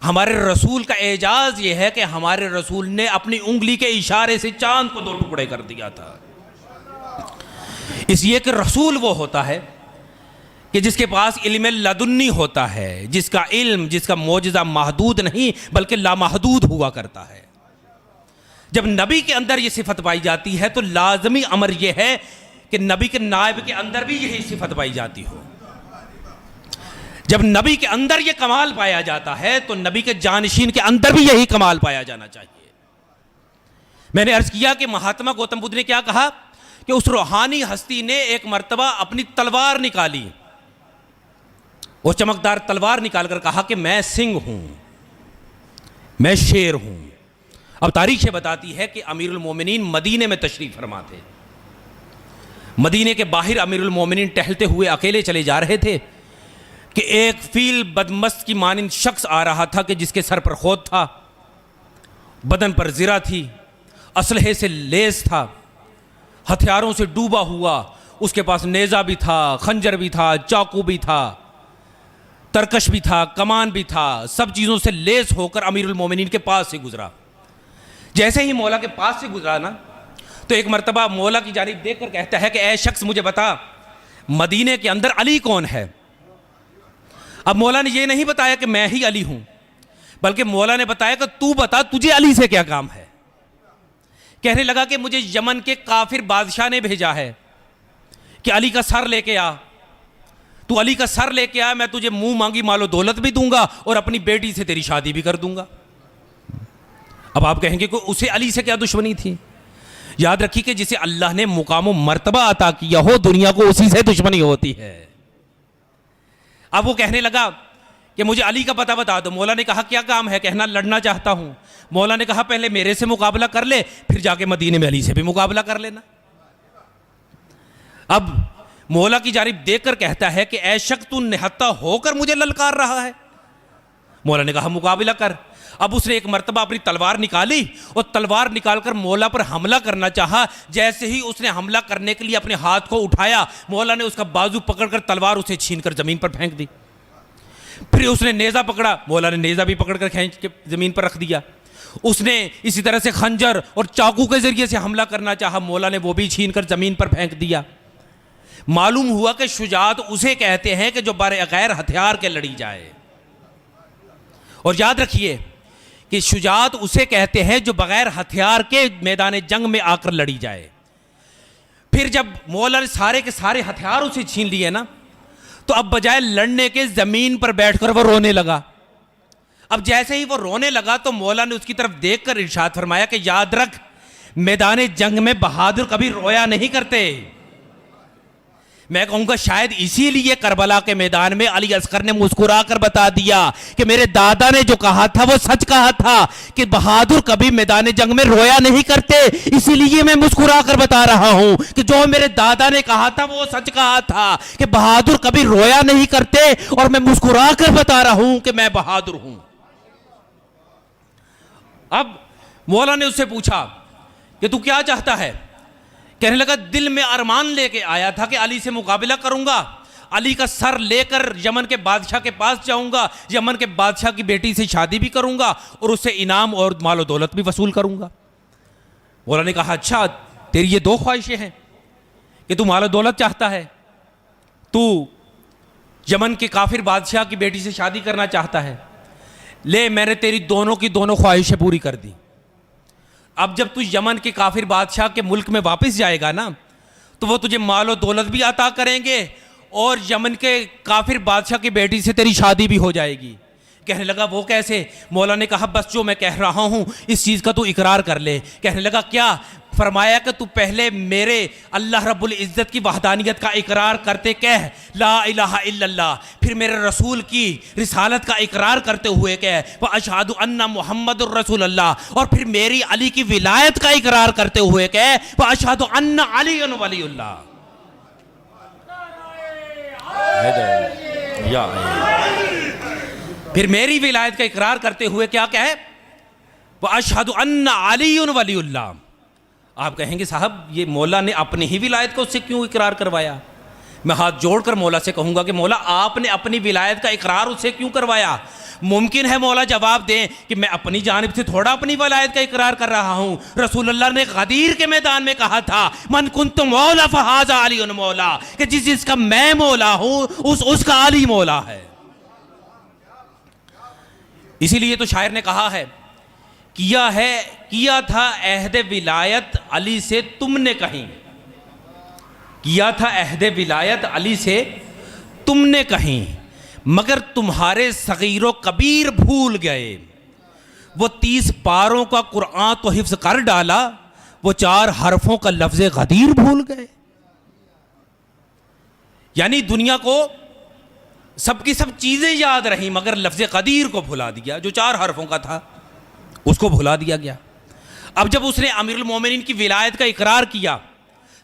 हमारे रसूल का एजाज यह है कि हमारे रसूल ने अपनी उंगली के इशारे से चांद को 2 टुकड़े कर दिया था। इसलिए कि रसूल वो होता है कि जिसके पास इल्म लदुन्नी होता है, जिसका इल्म, जिसका मौजज़ा महदूद नहीं बल्कि लामहदूद हुआ करता है। जब नबी के अंदर ये सिफत पाई जाती है तो लाजमी अमर यह है कि नबी के नायब के अंदर भी यही सिफत पाई जाती हो। जब नबी के अंदर यह कमाल पाया जाता है तो नबी के जानशीन के अंदर भी यही कमाल पाया जाना चाहिए। मैंने अर्ज किया कि महात्मा गौतम बुद्ध ने क्या कहा कि उस रूहानी हस्ती ने एक मर्तबा अपनी तलवार निकाली, वो चमकदार तलवार निकालकर कहा कि मैं सिंह हूं, मैं शेर हूं। अब तारीख बताती है कि अमीरुल मोमिनीन मदीने में तशरीफ फरमा थे। मदीने के बाहर अमीरुल मोमिनीन टहलते हुए अकेले चले जा रहे थे कि एक फील बदमस्त की मानिंद शख्स आ रहा था कि जिसके सर पर खोद था, बदन पर ज़िरा थी, असलहे से लेस था, हथियारों से डूबा हुआ, उसके पास नेज़ा भी था, खंजर भी था, चाकू भी था, तरकश भी था, कमान भी था, सब चीज़ों से लेस होकर अमीरुल मोमिनीन के पास से गुजरा। जैसे ही मौला के पास से गुजरा ना, तो एक मर्तबा मौला की जानिब देखकर कहता है कि ऐ शख्स मुझे बता, मदीने के अंदर अली कौन है? अब मौला ने यह नहीं बताया कि मैं ही अली हूं, बल्कि मौला ने बताया कि तू बता तुझे अली से क्या काम है। कहने लगा कि मुझे यमन के काफिर बादशाह ने भेजा है कि अली का सर लेके आ। तू अली का सर लेके आ, मैं तुझे मुंह मांगी मालो दौलत भी दूंगा और अपनी बेटी से तेरी शादी भी कर दूंगा। अब आप कहेंगे कि उसे अली से क्या दुश्मनी थी? याद रखिए कि जिसे अल्लाह ने मुकाम मर्तबा अता किया हो, दुनिया को उसी से दुश्मनी होती है। अब वो कहने लगा कि मुझे अली का पता बता दो। मौला ने कहा क्या काम है? कहना लड़ना चाहता हूं। मौला ने कहा पहले मेरे से मुकाबला कर ले, फिर जाके मदीने में अली से भी मुकाबला कर लेना। अब मौला की जानिब देखकर कहता है कि ऐ शख्स तू निहत्ता होकर मुझे ललकार रहा है। मौला ने कहा मुकाबला कर। अब उसने एक मर्तबा अपनी तलवार निकाली और तलवार निकालकर मौला पर हमला करना चाहा। जैसे ही उसने हमला करने के लिए अपने हाथ को उठाया, मौला ने उसका बाजू पकड़कर तलवार उसे छीनकर जमीन पर फेंक दी। फिर उसने नेज़ा पकड़ा, मौला ने नेज़ा भी पकड़कर खींच के जमीन पर रख दिया। उसने इसी तरह से खंजर और चाकू के जरिए से हमला करना चाहा, मौला ने वो भी छीनकर जमीन पर फेंक दिया। मालूम हुआ कि शुजाअत उसे कहते हैं कि जो बगैर हथियार के लड़ी जाए। और याद रखिए कि शुजाअत उसे कहते हैं जो बगैर हथियार के मैदान जंग में आकर लड़ी जाए। फिर जब मौला ने सारे के सारे हथियार उसे छीन लिए ना, तो अब बजाय लड़ने के जमीन पर बैठकर वो रोने लगा। अब जैसे ही वो रोने लगा तो मौला ने उसकी तरफ देखकर इरशाद फरमाया कि याद रख, मैदान जंग में बहादुर कभी रोया नहीं करते। मैं कहूंगा शायद इसीलिए करबला के मैदान में अली असगर ने मुस्कुरा कर बता दिया कि मेरे दादा ने जो कहा था वो सच कहा था कि बहादुर कभी मैदान जंग में रोया नहीं करते। इसीलिए मैं मुस्कुरा कर बता रहा हूं कि जो मेरे दादा ने कहा था वो सच कहा था कि बहादुर कभी रोया नहीं करते, और मैं मुस्कुरा कर बता रहा हूं कि मैं बहादुर हूं। अब मौला ने उससे पूछा कि तू क्या चाहता है? कहने लगा दिल में अरमान लेके आया था कि अली से मुकाबला करूंगा, अली का सर लेकर यमन के बादशाह के पास जाऊंगा, यमन के बादशाह की बेटी से शादी भी करूंगा और उससे इनाम और मालो दौलत भी वसूल करूंगा। मौला ने कहा अच्छा तेरी ये दो ख्वाहिशें हैं कि तू मालो दौलत चाहता है, तू यमन के काफिर बादशाह की बेटी से शादी करना चाहता है, ले मैंने तेरी दोनों की दोनों ख्वाहिशें पूरी कर दी। अब जब तू यमन के काफिर बादशाह के मुल्क में वापस जाएगा ना तो वो तुझे मालो दौलत भी अता करेंगे और यमन के काफिर बादशाह की बेटी से तेरी शादी भी हो जाएगी। कहने लगा वो कैसे? मौला ने कहा बस जो मैं कह रहा हूँ इस चीज़ का तू इकरार कर ले। कहने लगा क्या? फरमाया कि तू पहले मेरे अल्लाह रब्बुल इज़्ज़त की वहदानियत का इकरार करते कह ला इलाहा इल्लल्लाह, फिर मेरे रसूल की रिसालत का इकरार करते हुए कह व अशहदु अन्ना मुहम्मदुर रसूलुल्लाह, और फिर मेरी अली की विलायत का इकरार करते हुए कह व अशहदु अन्ना अलीयुन वलीयुल्लाह। फिर मेरी विलायत का इकरार करते हुए क्या कहे? व अशहदु अन्ना अलीयुन वलीयुल्लाह। आप कहेंगे साहब ये मौला ने अपनी ही विलायत को उससे क्यों इकरार करवाया? मैं हाथ जोड़कर मौला से कहूंगा कि मौला आपने अपनी विलायत का इकरार उससे क्यों करवाया? मुमकिन है मौला जवाब दें कि मैं अपनी जानिब से थोड़ा अपनी विलायत का इकरार कर रहा हूं। रसूलुल्लाह ने गदीर के मैदान में कहा था मन कुन्तु मौला फहाज़ा अलीयुन मौला, कि जिसका मैं मौला हूं उसका अली मौला है। इसीलिए तो शायर ने कहा है किया था अहद विलायत अली से तुमने कहीं, किया था अहद विलायत अली से तुमने कहीं, मगर तुम्हारे सगीरो कबीर भूल गए। वो 30 पारों का कुरान तो हिफ्ज कर डाला, वो 4 हरफों का लफ्ज़ गदीर भूल गए। यानी दुनिया को सबकी सब चीज़ें याद रही मगर लफ्ज़ गदीर को भुला दिया, जो 4 हरफों का था उसको भुला दिया गया। अब जब उसने अमीरुल मोमिनीन की विलायत का इकरार किया,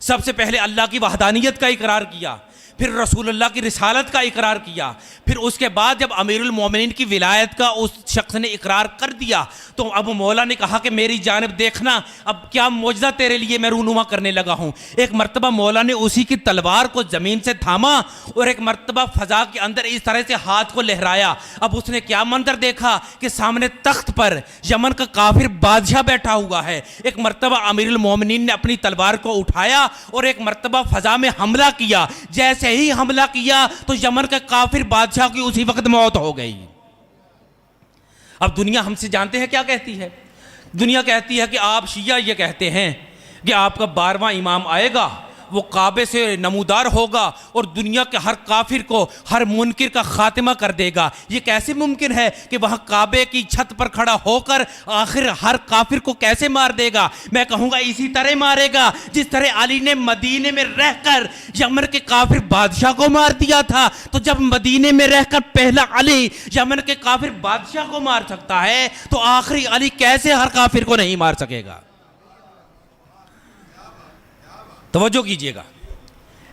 सबसे पहले अल्लाह की वहदानियत का इकरार किया, फिर रसूलुल्लाह की रिसालत का इकरार किया, फिर उसके बाद जब अमीरुल मोमिनीन की विलायत का उस शख्स ने इकरार कर दिया तो अब मौला ने कहा कि मेरी जानिब देखना, अब क्या मौजज़ा तेरे लिए मैं रूनुमा करने लगा हूँ। एक मरतबा मौला ने उसी की तलवार को ज़मीन से थामा और एक मरतबा फ़ज़ा के अंदर इस तरह से हाथ को लहराया। अब उसने क्या मंजर देखा कि सामने तख्त पर यमन का काफिर बादशाह बैठा हुआ है। एक मरतबा अमीरुल मोमिनीन ने अपनी तलवार को उठाया और एक मरतबा फ़ज़ा में हमला किया। जैसे ही हमला किया तो यमन का काफिर बादशाह की उसी वक्त मौत हो गई। अब दुनिया हमसे जानते हैं क्या कहती है? दुनिया कहती है कि आप शिया ये कहते हैं कि आपका 12वां इमाम आएगा, वो काबे से नमूदार होगा और दुनिया के हर काफिर को, हर मुनकिर का खात्मा कर देगा। ये कैसे मुमकिन है कि वह काबे की छत पर खड़ा होकर आखिर हर काफिर को कैसे मार देगा? मैं कहूँगा इसी तरह मारेगा जिस तरह अली ने मदीने में रहकर यमन के काफिर बादशाह को मार दिया था। तो जब मदीने में रहकर पहला अली यमन के काफिर बादशाह को मार सकता है तो आखिरी अली कैसे हर काफिर को नहीं मार सकेगा? तवज्जो कीजिएगा,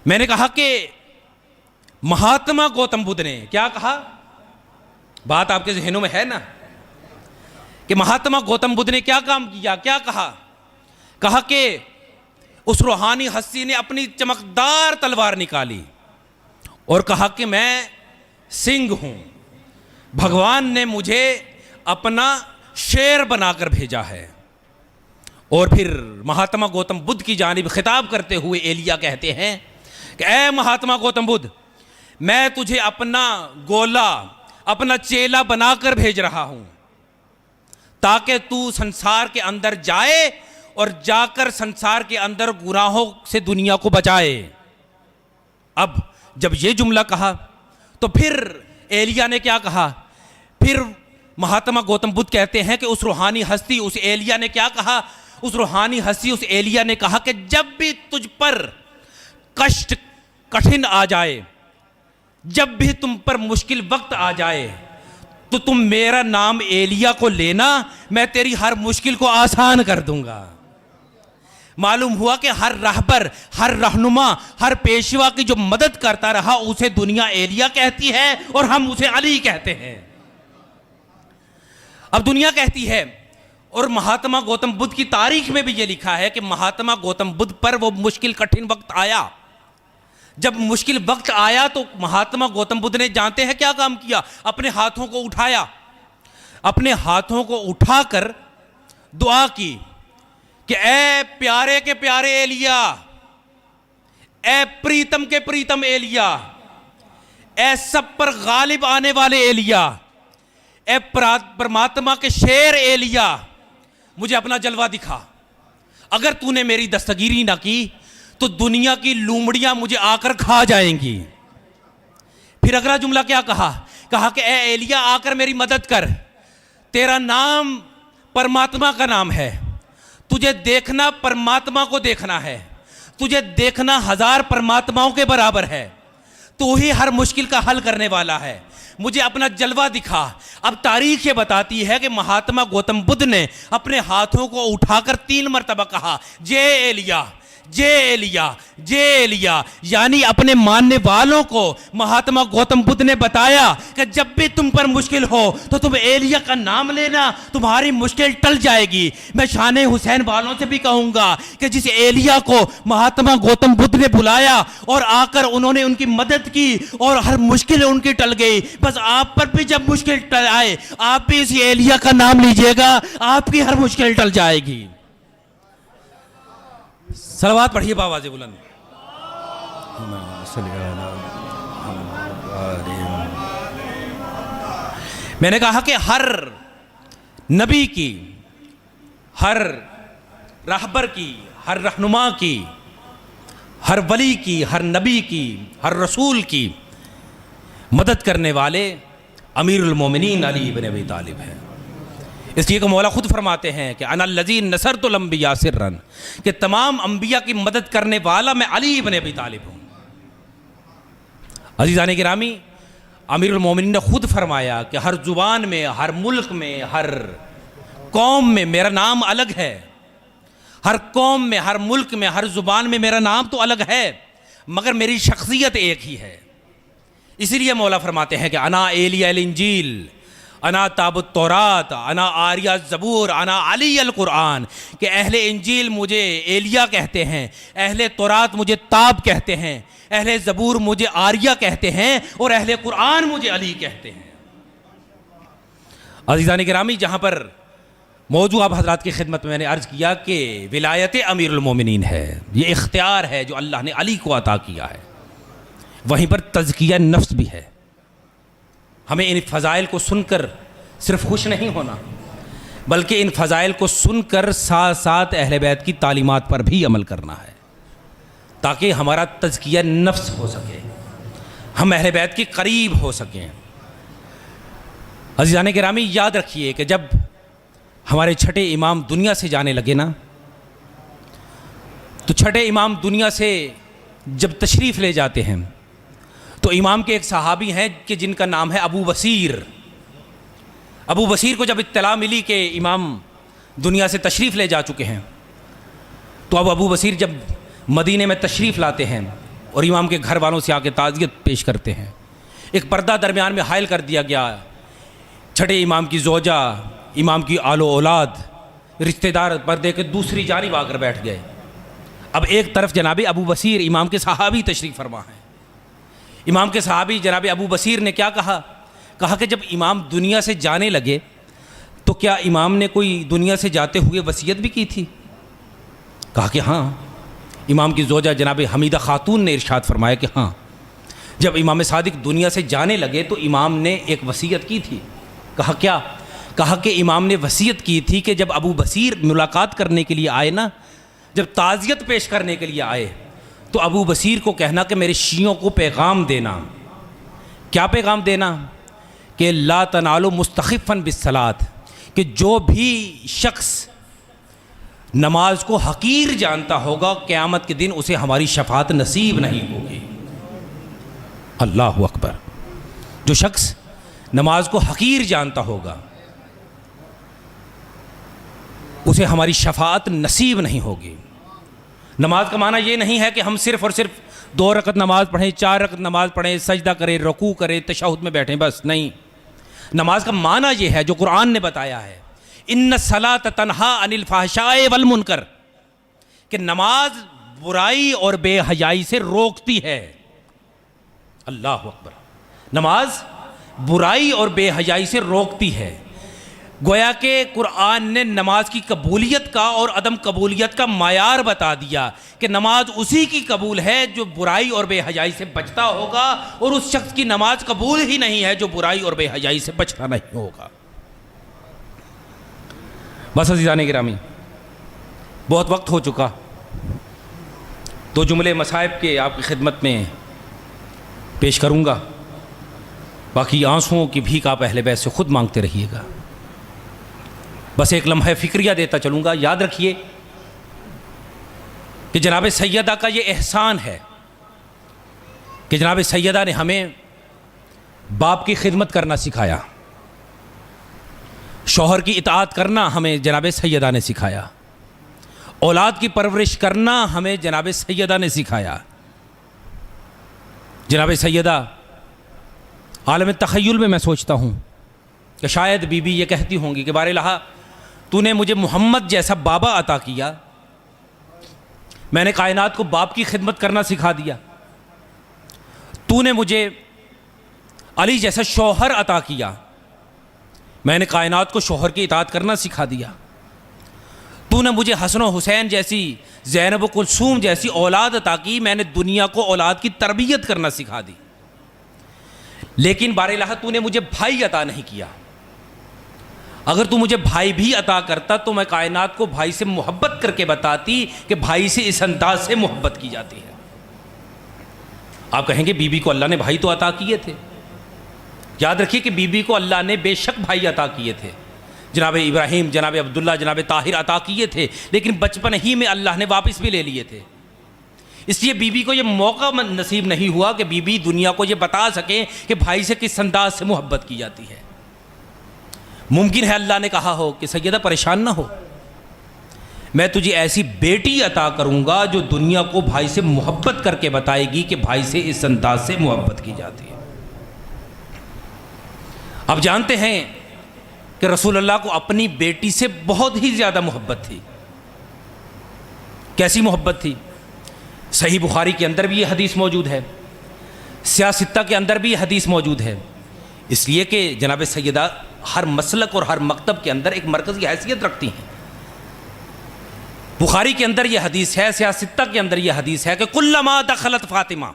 मैंने कहा कि महात्मा गौतम बुद्ध ने क्या कहा? बात आपके ज़हनों में है ना कि महात्मा गौतम बुद्ध ने क्या काम किया, क्या कहा? कहा कि उस रूहानी हस्ती ने अपनी चमकदार तलवार निकाली और कहा कि मैं सिंह हूं, भगवान ने मुझे अपना शेर बनाकर भेजा है। और फिर महात्मा गौतम बुद्ध की जानिब खिताब करते हुए एलिया कहते हैं कि ऐ महात्मा गौतम बुद्ध, मैं तुझे अपना गोला, अपना चेला बनाकर भेज रहा हूं ताकि तू संसार के अंदर जाए और जाकर संसार के अंदर गुनाहों से दुनिया को बचाए। अब जब ये जुमला कहा तो फिर एलिया ने क्या कहा? फिर महात्मा गौतम बुद्ध कहते हैं कि उस रूहानी हस्ती, उस एलिया ने क्या कहा? उस रूहानी हस्ती, उस एलिया ने कहा कि जब भी तुझ पर कष्ट कठिन आ जाए, जब भी तुम पर मुश्किल वक्त आ जाए तो तुम मेरा नाम एलिया को लेना, मैं तेरी हर मुश्किल को आसान कर दूंगा। मालूम हुआ कि हर राहबर, हर रहनुमा, हर पेशवा की जो मदद करता रहा उसे दुनिया एलिया कहती है और हम उसे अली कहते हैं। अब दुनिया कहती है और महात्मा गौतम बुद्ध की तारीख में भी ये लिखा है कि महात्मा गौतम बुद्ध पर वो मुश्किल कठिन वक्त आया। जब मुश्किल वक्त आया तो महात्मा गौतम बुद्ध ने जानते हैं क्या काम किया? अपने हाथों को उठाया, अपने हाथों को उठाकर दुआ की कि ए प्यारे के प्यारे एलिया, ए प्रीतम के प्रीतम एलिया, ए सब पर गालिब आने वाले एलिया, ए परमात्मा के शेर एलिया, मुझे अपना जलवा दिखा। अगर तूने मेरी दस्तगीरी ना की तो दुनिया की लूमड़ियां मुझे आकर खा जाएंगी। फिर अगला जुमला क्या कहा? कहा कि ए एलिया आकर मेरी मदद कर, तेरा नाम परमात्मा का नाम है, तुझे देखना परमात्मा को देखना है, तुझे देखना 1000 परमात्माओं के बराबर है, तू ही हर मुश्किल का हल करने वाला है, मुझे अपना जलवा दिखा। अब तारीख ये बताती है कि महात्मा गौतम बुद्ध ने अपने हाथों को उठाकर 3 मरतबा कहा, जे एलिया, जे एलिया, जे एलिया, यानी अपने मानने वालों को महात्मा गौतम बुद्ध ने बताया कि जब भी तुम पर मुश्किल हो तो तुम एलिया का नाम लेना, तुम्हारी मुश्किल टल जाएगी। मैं शान हुसैन वालों से भी कहूंगा कि जिस एलिया को महात्मा गौतम बुद्ध ने बुलाया और आकर उन्होंने उनकी मदद की और हर मुश्किल उनकी टल गई, बस आप पर भी जब मुश्किल टल आए आप भी इस एलिया का नाम लीजिएगा, आपकी हर मुश्किल टल जाएगी। सलवात पढ़िए बाबा जी बुलंद। मैंने कहा कि हर नबी की, हर रहबर की, हर रहनुमा की, हर वली की, हर नबी की, हर रसूल की मदद करने वाले अमीरुल मोमिनीन अली इब्न अबी तालिब हैं। इसलिए कि मौला खुद फरमाते हैं कि अनल्लज़ी नसरतुल अंबिया सिर्रन, कि तमाम अंबिया की मदद करने वाला मैं अली इब्न अबी तालिब हूँ। अज़ीज़ान गिरामी, अमीरुल मोमिनीन ने खुद फरमाया कि हर ज़ुबान में, हर मुल्क में, हर कौम में मेरा नाम अलग है, हर कौम में, हर मुल्क में, हर ज़ुबान में मेरा नाम तो अलग है, मगर मेरी शख्सियत एक ही है। इसीलिए मौला फरमाते हैं कि अना एलिया अल इंजील, अना ताबुत तौरात, अना आर्या ज़बूर, अना अली अल कुरान, कि अहले इंजील मुझे एलिया कहते हैं, अहले तौरात मुझे ताब कहते हैं, अहले ज़बूर मुझे आर्या कहते हैं और अहले कुरान मुझे अली कहते हैं। अज़ीज़ान गिरामी, जहाँ पर मौजू आप हज़रात की खिदमत में मैंने अर्ज़ किया कि विलायत अमीरुल मोमिनीन है, ये इख्तियार है जो अल्लाह ने अली को अता किया है, वहीं पर तज़किया नफ्स भी है। हमें इन फ़ज़ाइल को सुनकर सिर्फ खुश नहीं होना, बल्कि इन फ़ज़ाइल को सुनकर साथ साथ अहले बैत की तालीमात पर भी अमल करना है, ताकि हमारा तज़किया नफ्स हो सके, हम अहले बैत के करीब हो सकें। अज़ीज़ान गिरामी, याद रखिए कि जब हमारे छठे इमाम दुनिया से जाने लगे ना, तो छठे इमाम दुनिया से जब तशरीफ़ ले जाते हैं तो इमाम के एक सहाबी हैं कि जिनका नाम है अबू बसीर। अबू बसीर को जब इत्तला मिली कि इमाम दुनिया से तशरीफ़ ले जा चुके हैं, तो अब अबू बसीर जब मदीने में तशरीफ़ लाते हैं और इमाम के घर वालों से आके ताज़ियत पेश करते हैं, एक पर्दा दरमियान में हायल कर दिया गया। छठे इमाम की ज़ौजा, इमाम की आलो औलाद, रिश्तेदार पर्दे के दूसरी जानिब आकर बैठ गए। अब एक तरफ जनाब अबू बसीर इमाम के सहाबी तशरीफ़ फरमा हैं। इमाम के सहाबी जनाब अबू बसीर ने क्या कहा? कहा कि जब इमाम दुनिया से जाने लगे तो क्या इमाम ने कोई दुनिया से जाते हुए वसीयत भी की थी? कहा कि हाँ। इमाम की ज़ौजा जनाब हमीदा खातून ने इरशाद फरमाया कि हाँ, जब इमाम सादिक दुनिया से जाने लगे तो इमाम ने एक वसीयत की थी। कहा क्या? कहा कि इमाम ने वसीयत की थी कि जब अबू बसीर मुलाकात करने के लिए आए ना, जब ताज़ियत पेश करने के लिए आए, तो अबू बसीर को कहना कि मेरे शियों को पैगाम देना। क्या पैगाम देना? कि ला तनालु मुस्तखिफ़न बिस्सलात, कि जो भी शख्स नमाज को हकीर जानता होगा क़यामत के दिन उसे हमारी शफ़ाअत नसीब नहीं होगी। अल्लाहु अकबर। जो शख्स नमाज को हकीर जानता होगा उसे हमारी शफ़ाअत नसीब नहीं होगी। नमाज का माना ये नहीं है कि हम सिर्फ़ और सिर्फ 2 रकत नमाज़ पढ़ें, 4 रकत नमाज़ पढ़ें, सजदा करें, रुकू करें, तशहुद में बैठें, बस नहीं। नमाज का माना ये है जो कुरान ने बताया है, इन्न सलात तन्हा अनिल फहशाए वल मुनकर, कि नमाज बुराई और बेहयाई से रोकती है। अल्लाह अकबर, नमाज बुराई और बेहयाई से रोकती है। गोया के कुरान ने नमाज की कबूलियत का और अदम कबूलियत का मायार बता दिया कि नमाज उसी की कबूल है जो बुराई और बेहयाई से बचता होगा, और उस शख्स की नमाज कबूल ही नहीं है जो बुराई और बेहयाई से बचता नहीं होगा। बस अज़ीज़ान गिरामी, बहुत वक्त हो चुका। दो जुमले मसाइब के आपकी खिदमत में पेश करूँगा, बाकी आंसुओं की भीख आप अहले बैत से खुद मांगते रहिएगा। बस एक लम्हा फ़िक्रिया देता चलूँगा। याद रखिए कि जनाब सैयदा का ये एहसान है कि जनाब सैयदा ने हमें बाप की खिदमत करना सिखाया, शौहर की इताअत करना हमें जनाब सैयदा ने सिखाया, औलाद की परवरिश करना हमें जनाब सैयदा ने सिखाया। जनाब सैयदा आलम तख़य्युल में मैं सोचता हूँ कि शायद बीबी ये कहती होंगी कि बारिल्लाह तूने मुझे मोहम्मद जैसा बाबा अता किया, मैंने कायनात को बाप की खिदमत करना सिखा दिया, तूने मुझे अली जैसा शौहर अता किया, मैंने कायनात को शौहर की इताअत करना सिखा दिया, तूने मुझे हसन व हुसैन जैसी, ज़ैनब व कुलसूम जैसी औलाद अता की, मैंने दुनिया को औलाद की तरबियत करना सिखा दी। लेकिन बारिल्लाह तूने मुझे भाई अता नहीं किया। अगर तू मुझे भाई भी अता करता तो मैं कायनात को भाई से मोहब्बत करके बताती कि भाई से इस अंदाज से मोहब्बत की जाती है। आप कहेंगे बीबी को अल्लाह ने भाई तो अता किए थे। याद रखिए कि बीबी को अल्लाह ने बेशक भाई अता किए थे, जनाब इब्राहीम, जनाब अब्दुल्ला, जनाब ताहिर अता किए थे, लेकिन बचपन ही में अल्लाह ने वापस भी ले लिए थे। इसलिए बीबी को ये मौका नसीब नहीं हुआ कि बीबी दुनिया को ये बता सके कि भाई से किस अंदाज से मोहब्बत की जाती है। मुमकिन है अल्लाह ने कहा हो कि सैयदा परेशान ना हो, मैं तुझे ऐसी बेटी अता करूँगा जो दुनिया को भाई से मोहब्बत करके बताएगी कि भाई से इस अंदाज से मोहब्बत की जाती है। अब जानते हैं कि रसूलुल्लाह को अपनी बेटी से बहुत ही ज़्यादा मोहब्बत थी। कैसी मोहब्बत थी? सही बुखारी के अंदर भी ये हदीस मौजूद है, सियासित्ता के अंदर भी ये हदीस मौजूद है। इसलिए कि जनाब सैयदा हर मसलक और हर मकतब के अंदर एक मरकज़ की हैसियत रखती हैं। बुखारी के अंदर ये हदीस है, सियासित्ता के अंदर ये हदीस है कि कुल्लमा दखलत फातिमा,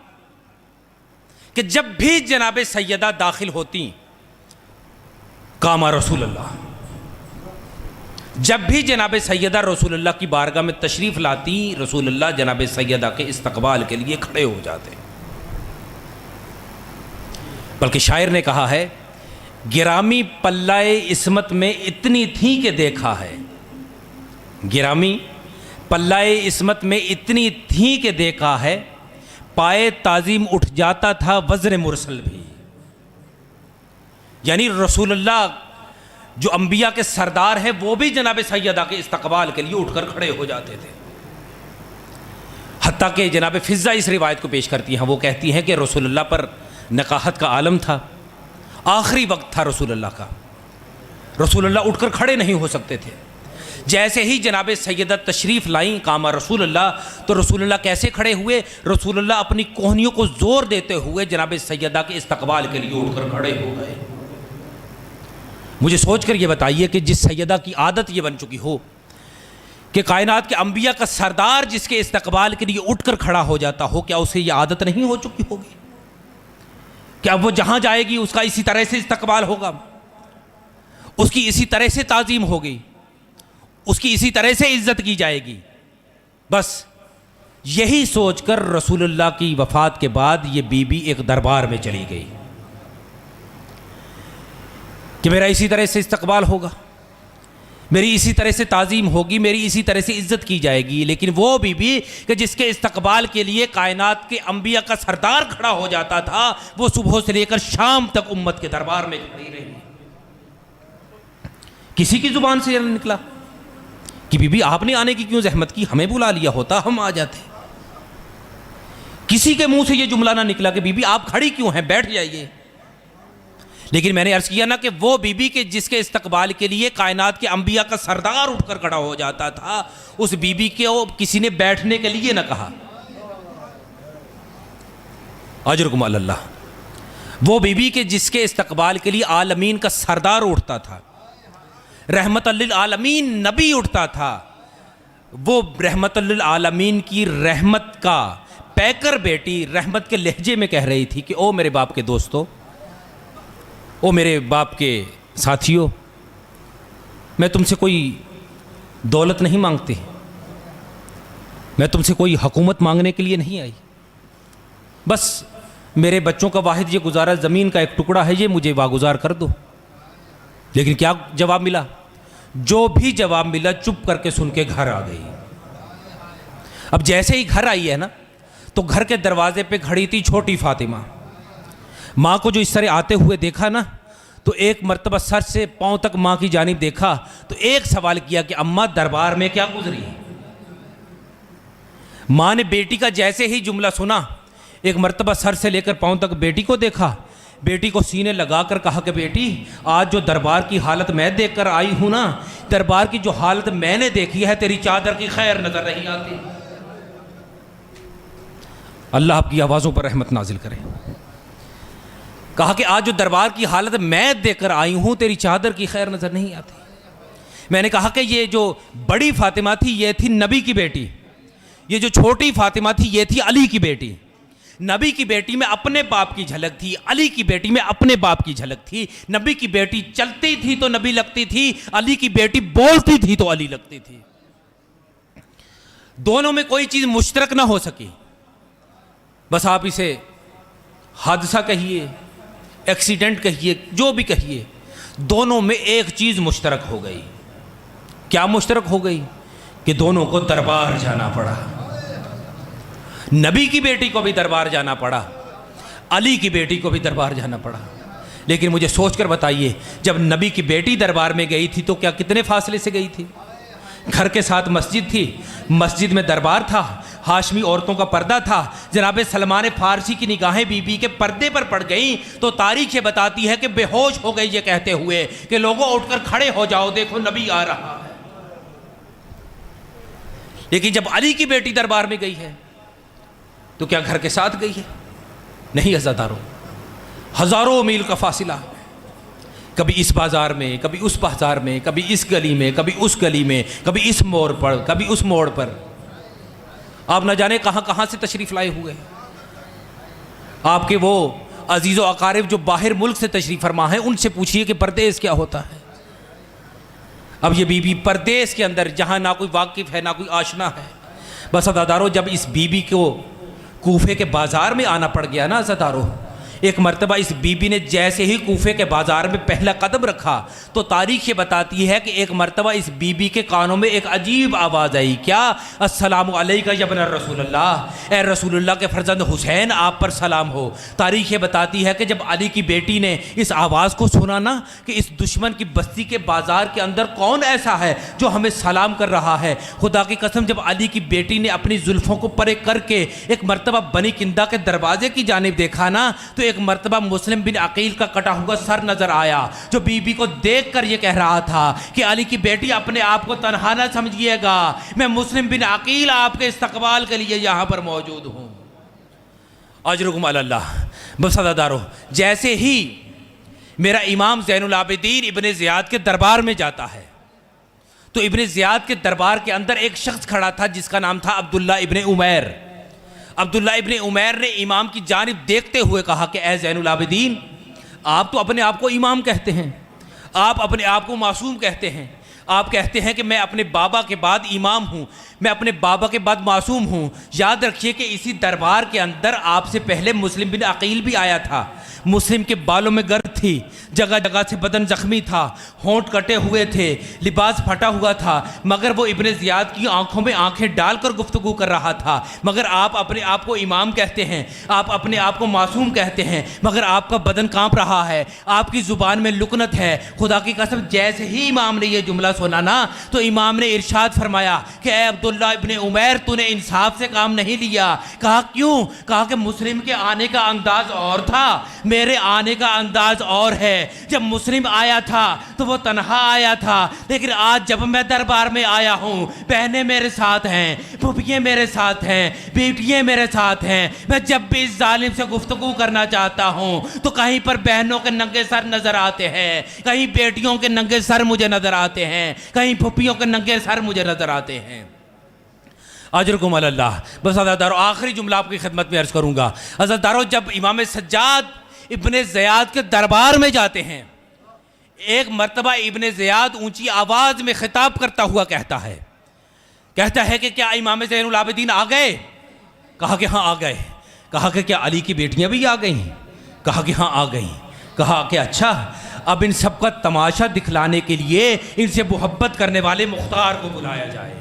कि जब भी जनाब सैयदा दाखिल होती कामा रसूलुल्लाह, जब भी जनाब सैयदा रसूलुल्लाह की बारगाह में तशरीफ़ लाती, रसूलुल्लाह जनाब सैयदा के इस्तकबाल के लिए खड़े हो जाते। बल्कि शायर ने कहा है, गिरामी पल्लाए इस्मत में इतनी थी कि देखा है, गिरामी पल्लाए इस्मत में इतनी थी कि देखा है, पाए ताज़ीम उठ जाता था वज़्र मुरसल भी। यानी रसूलुल्लाह जो अंबिया के सरदार हैं वो भी जनाब सैयदा के इस्तकबाल के लिए उठकर खड़े हो जाते थे। हत्ता कि जनाब फ़िज़्ज़ा इस रिवायत को पेश करती हैं, वो कहती हैं कि रसूलुल्लाह पर नकाहत का आलम था, आखिरी वक्त था रसूलुल्लाह का, रसूलुल्लाह उठकर खड़े नहीं हो सकते थे। जैसे ही जनाब सैयदा तशरीफ़ लाई कामा रसूलुल्लाह, तो रसूलुल्लाह कैसे खड़े हुए? रसूलुल्लाह अपनी कोहनियों को ज़ोर देते हुए जनाब सैयदा के इस्तकबाल के लिए उठकर खड़े हो गए। मुझे सोच कर ये बताइए कि जिस सैयदा की आदत ये बन चुकी हो कि कायनात के अंबिया का सरदार जिसके इस्तकबाल के लिए उठकर खड़ा हो जाता हो, क्या उसे ये आदत नहीं हो चुकी होगी? क्या वो जहाँ जाएगी उसका इसी तरह से इस्तकबाल होगा, उसकी इसी तरह से ताज़ीम होगी, उसकी इसी तरह से इज्जत की जाएगी? बस यही सोचकर रसूलुल्लाह की वफ़ात के बाद ये बीबी एक दरबार में चली गई कि मेरा इसी तरह से इस्तकबाल होगा, मेरी इसी तरह से ताज़ीम होगी, मेरी इसी तरह से इज्जत की जाएगी। लेकिन वो बीबी कि जिसके इस्तकबाल के लिए कायनात के अंबिया का सरदार खड़ा हो जाता था, वो सुबह से लेकर शाम तक उम्मत के दरबार में खड़ी रही। किसी की ज़ुबान से निकला कि बीबी आपने आने की क्यों जहमत की, हमें बुला लिया होता हम आ जाते। किसी के मुंह से ये जुमला ना निकला कि बीबी आप खड़ी क्यों हैं, बैठ जाइए। लेकिन मैंने अर्ज किया ना कि वो बीबी के जिसके इस्तकबाल के लिए कायनात के अंबिया का सरदार उठकर खड़ा हो जाता था, उस बीबी के वो किसी ने बैठने के लिए ना कहा। अजरुकुम अल्लाह। वो बीबी के जिसके इस्तकबाल के लिए आलमीन का सरदार उठता था, रहमतुल लिल आलमीन नबी उठता था, वो रहमतुल लिल आलमीन की रहमत का पैकर बेटी रहमत के लहजे में कह रही थी कि ओ मेरे बाप के दोस्तों, ओ मेरे बाप के साथियों, मैं तुमसे कोई दौलत नहीं मांगती, मैं तुमसे कोई हुकूमत मांगने के लिए नहीं आई, बस मेरे बच्चों का वाहिद ये गुजारा ज़मीन का एक टुकड़ा है, ये मुझे वागुजार कर दो। लेकिन क्या जवाब मिला? जो भी जवाब मिला चुप करके सुन के घर आ गई। अब जैसे ही घर आई है ना, तो घर के दरवाजे पे खड़ी थी छोटी फातिमा। माँ को जो इस तरह आते हुए देखा ना, तो एक मर्तबा सर से पांव तक माँ की जानिब देखा, तो एक सवाल किया कि अम्मा दरबार में क्या गुजरी? माँ ने बेटी का जैसे ही जुमला सुना, एक मर्तबा सर से लेकर पांव तक बेटी को देखा, बेटी को सीने लगाकर कहा कि बेटी, आज जो दरबार की हालत मैं देखकर आई हूं ना, दरबार की जो हालत मैंने देखी है, तेरी चादर की खैर नजर नहीं आती। अल्लाह आपकी आवाज़ों पर रहमत नाजिल करे। कहा कि आज जो दरबार की हालत मैं देखकर आई हूं, तेरी चादर की खैर नजर नहीं आती। मैंने कहा कि ये जो बड़ी फातिमा थी ये थी नबी की बेटी, ये जो छोटी फातिमा थी ये थी अली की बेटी। नबी की बेटी में अपने बाप की झलक थी, अली की बेटी में अपने बाप की झलक थी। नबी की बेटी चलती थी तो नबी लगती थी, अली की बेटी बोलती थी तो अली लगती थी। दोनों में कोई चीज मुश्तरक ना हो सकी, बस आप इसे हादसा कहिए, एक्सीडेंट कहिए, जो भी कहिए, दोनों में एक चीज मुश्तरक हो गई। क्या मुश्तरक हो गई? कि दोनों को दरबार जाना पड़ा। नबी की बेटी को भी दरबार जाना पड़ा, अली की बेटी को भी दरबार जाना पड़ा। लेकिन मुझे सोचकर बताइए, जब नबी की बेटी दरबार में गई थी तो क्या कितने फासले से गई थी? घर के साथ मस्जिद थी, मस्जिद में दरबार था, हाशमी औरतों का पर्दा था। जनाब सलमान फारसी की निगाहें बीबी के पर्दे पर पड़ गईं तो तारीख ये बताती है कि बेहोश हो गई, ये कहते हुए कि लोगों उठकर खड़े हो जाओ, देखो नबी आ रहा है। लेकिन जब अली की बेटी दरबार में गई है तो क्या घर के साथ गई है? नहीं अज़ादारों, हजारों मील का फासिला, कभी इस बाजार में, कभी उस बाजार में, कभी इस गली में, कभी उस गली में, कभी इस मोड़ पर, कभी उस मोड़ पर। आप न जाने कहां कहां से तशरीफ लाए हुए। आपके वो अजीज़ो अकारिब जो बाहर मुल्क से तशरीफ फरमा है, उनसे पूछिए कि परदेस क्या होता है। अब ये बीबी परदेस के अंदर, जहां ना कोई वाकिफ है ना कोई आशना है। बस अज़ादारों, जब इस बीबी को कूफे के बाजार में आना पड़ गया ना अज़ादारों, एक मर्तबा इस बीबी ने जैसे ही कूफे के बाजार में पहला कदम रखा तो तारीख ये बताती है कि एक मर्तबा इस बीबी के कानों में एक अजीब आवाज़ आई। क्या? अस्सलामु अलैका या बना रसूलल्लाह, ए रसूलुल्लाह के फर्जंद हुसैन, आप पर सलाम हो। तारीख ये बताती है कि जब अली की बेटी ने इस आवाज़ को सुना ना कि इस दुश्मन की बस्ती के बाजार के अंदर कौन ऐसा है जो हमें सलाम कर रहा है, खुदा की कसम जब अली की बेटी ने अपनी जुल्फ़ों को परे करके एक मर्तबा बनी किंदा के दरवाजे की जानिब देखा ना, तो एक मर्तबा मुस्लिम बिन अकील का कटा हुआ सर नजर आया, जो बीबी को देखकर यह कह रहा था कि अली की बेटी, अपने आप को तन्हा ना समझिएगा, मैं मुस्लिम बिन अकील आपके इस्तकबाल के लिए यहां पर मौजूद हूं। अजरुकुम अल्लाह। बस अज़ादारों, जैसे ही मेरा इमाम ज़ैनुल आबिदीन इब्ने ज़ियाद के दरबार में जाता है तो इब्ने ज़ियाद के दरबार के अंदर एक शख्स खड़ा था जिसका नाम था अब्दुल्ला इब्ने उमैर। अब्दुल्ला इब्ने उमैर ने इमाम की जानिब देखते हुए कहा कि ए ज़ैनुल आबिदीन, आप तो अपने आप को इमाम कहते हैं, आप अपने आप को मासूम कहते हैं, आप कहते हैं कि मैं अपने बाबा के बाद इमाम हूँ, मैं अपने बाबा के बाद मासूम हूँ। याद रखिए कि इसी दरबार के अंदर आपसे पहले मुस्लिम बिन अकील भी आया था। मुस्लिम के बालों में गर्द थी, जगह जगह से बदन जख्मी था, होंठ कटे हुए थे, लिबास फटा हुआ था, मगर वो इब्ने ज़ियाद की आंखों में आंखें डालकर गुफ्तगू कर रहा था। मगर आप अपने आप को इमाम कहते हैं, आप अपने आप को मासूम कहते हैं, मगर आपका बदन कांप रहा है, आपकी ज़ुबान में लुकनत है। खुदा की कसम, जैसे ही इमाम ने यह जुमला सुना ना, तो इमाम ने इरशाद फरमाया कि ए अब्दुल्ला इब्ने उमैर, तूने इंसाफ से काम नहीं लिया। कहा क्यों? कहा कि मुस्लिम के आने का अंदाज और था, मेरे आने का अंदाज और है। जब मुस्लिम आया था तो वो तन्हा आया था, लेकिन आज जब मैं दरबार में आया हूँ, बहनें मेरे साथ हैं, फूफियाँ मेरे साथ हैं, बेटियाँ मेरे साथ हैं। मैं जब भी इस जालिम से गुफ्तगू करना चाहता हूँ तो कहीं पर बहनों के नंगे सर नजर आते हैं, कहीं बेटियों के नंगे सर मुझे नजर आते हैं, कहीं फूफियों के नंगे सर मुझे नजर आते हैं। अजरकुम अल्लाह। बस अज़ादारो आखिरी जुमला आपकी खिदमत में अर्ज़ करूँगा। अज़ादारो जब इमाम सज्जाद इब्ने ज़ियाद के दरबार में जाते हैं, एक मर्तबा इब्ने ज़ियाद ऊंची आवाज़ में खिताब करता हुआ कहता है कि क्या इमाम ज़ैनुल आबिदीन आ गए? कहा कि हाँ आ गए। कहा कि क्या अली की बेटियां भी आ गईं? कहा कि हाँ आ गईं। कहा कि अच्छा, अब इन सब का तमाशा दिखलाने के लिए इनसे मोहब्बत करने वाले मुख्तार को बुलाया जाए।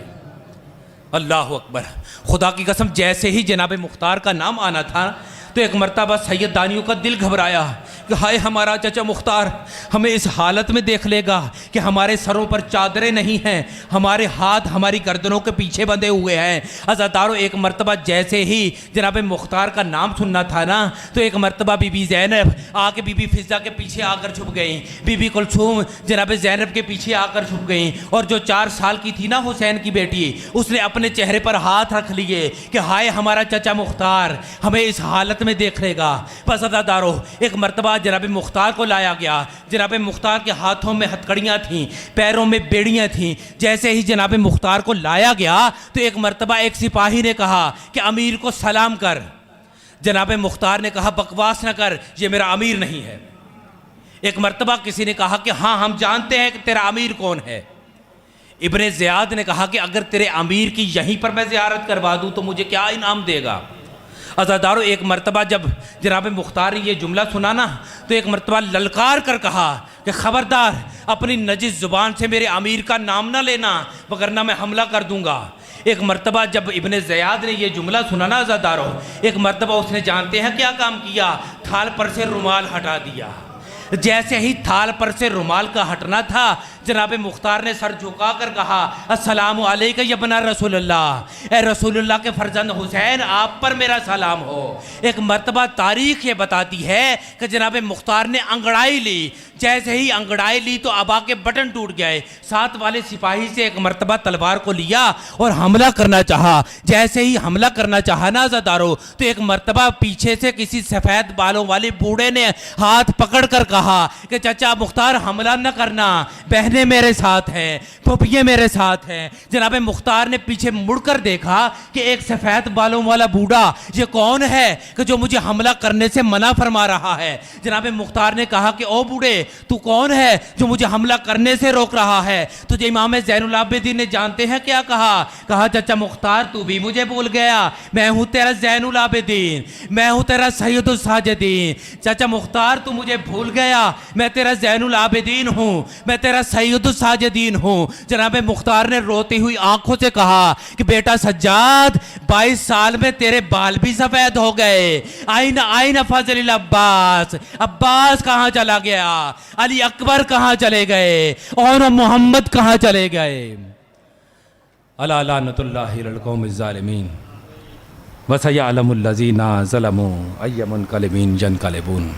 अल्लाह अकबर। खुदा की कसम, जैसे ही जनाब मुख्तार का नाम आना था तो एक मर्तबा सैयद दानियों का दिल घबराया कि हाय हमारा चचा मुख्तार हमें इस हालत में देख लेगा कि हमारे सरों पर चादरें नहीं हैं, हमारे हाथ हमारी गर्दनों के पीछे बंधे हुए हैं। अज़ादारों एक मर्तबा जैसे ही जनाब मुख्तार का नाम सुनना था ना, तो एक मर्तबा बीबी ज़ैनब आके बीबी फिज़ा के पीछे आकर छुप गई, बीबी कुलसूम जनाब ज़ैनब के पीछे आकर छुप गई, और जो 4 साल की थी ना हुसैन की बेटी, उसने अपने चेहरे पर हाथ रख लिए कि हाय हमारा चचा मुख्तार हमें इस हालत में देख लेगा। बस अज़ादारों एक मर्तबा जनाब मुख्तार को लाया गया। जनाब मुख्तार के हाथों में हथकड़ियाँ थीं, पैरों में बेड़ियाँ थीं। जैसे ही जनाब मुख्तार को लाया गया तो एक मर्तबा एक सिपाही ने कहा कि अमीर को सलाम कर। जनाब मुख्तार ने कहा बकवास न कर, ये मेरा अमीर नहीं है। एक मर्तबा किसी ने कहा कि हाँ हम जानते हैं कि तेरा अमीर कौन है। इब्ने ज़ियाद ने कहा कि अगर तेरे अमीर की यहीं पर मैं ज़ियारत करवा दूँ तो मुझे क्या इनाम देगा। अज़ादारों एक मर्तबा जब जनाब मुख्तार ने ये जुमला सुना ना, तो एक मर्तबा ललकार कर कहा कि ख़बरदार अपनी नजिस ज़ुबान से मेरे अमीर का नाम ना लेना, वगरना मैं हमला कर दूंगा। एक मर्तबा जब इब्ने ज़ियाद ने ये जुमला सुना ना अज़ादारों, एक मर्तबा उसने जानते हैं क्या काम किया, थाल पर से रुमाल हटा दिया। जैसे ही थाल पर से रुमाल का हटना था, जनाब मुख्तार ने सर झुका कर कहा अस्सलामु अलैका या बना रसूलुल्लाह, ए रसूलुल्लाह के फर्जंद हुसैन आप पर मेरा सलाम हो। एक मर्तबा तारीख़ ये बताती है कि जनाब मुख्तार ने अंगड़ाई ली। जैसे ही अंगड़ाई ली तो अबा के बटन टूट गए। साथ वाले सिपाही से एक मर्तबा तलवार को लिया और हमला करना चाहा। जैसे ही हमला करना चाहा ना अज़ादारों, तो एक मर्तबा पीछे से किसी सफ़ेद बालों वाले बूढ़े ने हाथ पकड़ कर कहा कि चाचा मुख्तार हमला न करना, बहनें मेरे साथ हैं, फूफियाँ मेरे साथ हैं। जनाब मुख्तार ने पीछे मुड़कर देखा कि एक सफ़ेद बालों वाला बूढ़ा ये कौन है कि जो मुझे हमला करने से मना फरमा रहा है। जनाब मुख्तार ने कहा कि ओ बूढ़े तू कौन है जो मुझे हमला करने से रोक रहा है। तो जो इमाम ज़ैनुल आबिदीन ने जानते हैं क्या कहा, कहा चाचा मुख्तार तू भी मुझे भूल गया, मैं हूँ तेरा ज़ैनुल आबिदीन, मैं हूँ तेरा सैयदुस साजिदीन। चाचा मुख्तार तू मुझे भूल गया, मैं तेरा ज़ैनुल आबिदीन हूँ, मैं तेरा सैयदुस साजिदीन हूँ। जनाब मुख्तार ने रोती हुई आंखों से कहा कि बेटा सज्जाद 22 साल में तेरे बाल भी सफ़ेद हो गए। आईना आईना फजल अब्बास, अब्बास कहाँ चला गया, अली अकबर कहाँ चले गए, और मोहम्मद कहाँ चले गए। अला लानतुल्लाहि अलल कौमिज़ ज़ालिमीन व सयअलमुल लज़ीना ज़लमू अय्युल मुनक़लिबिन यनक़लिबून।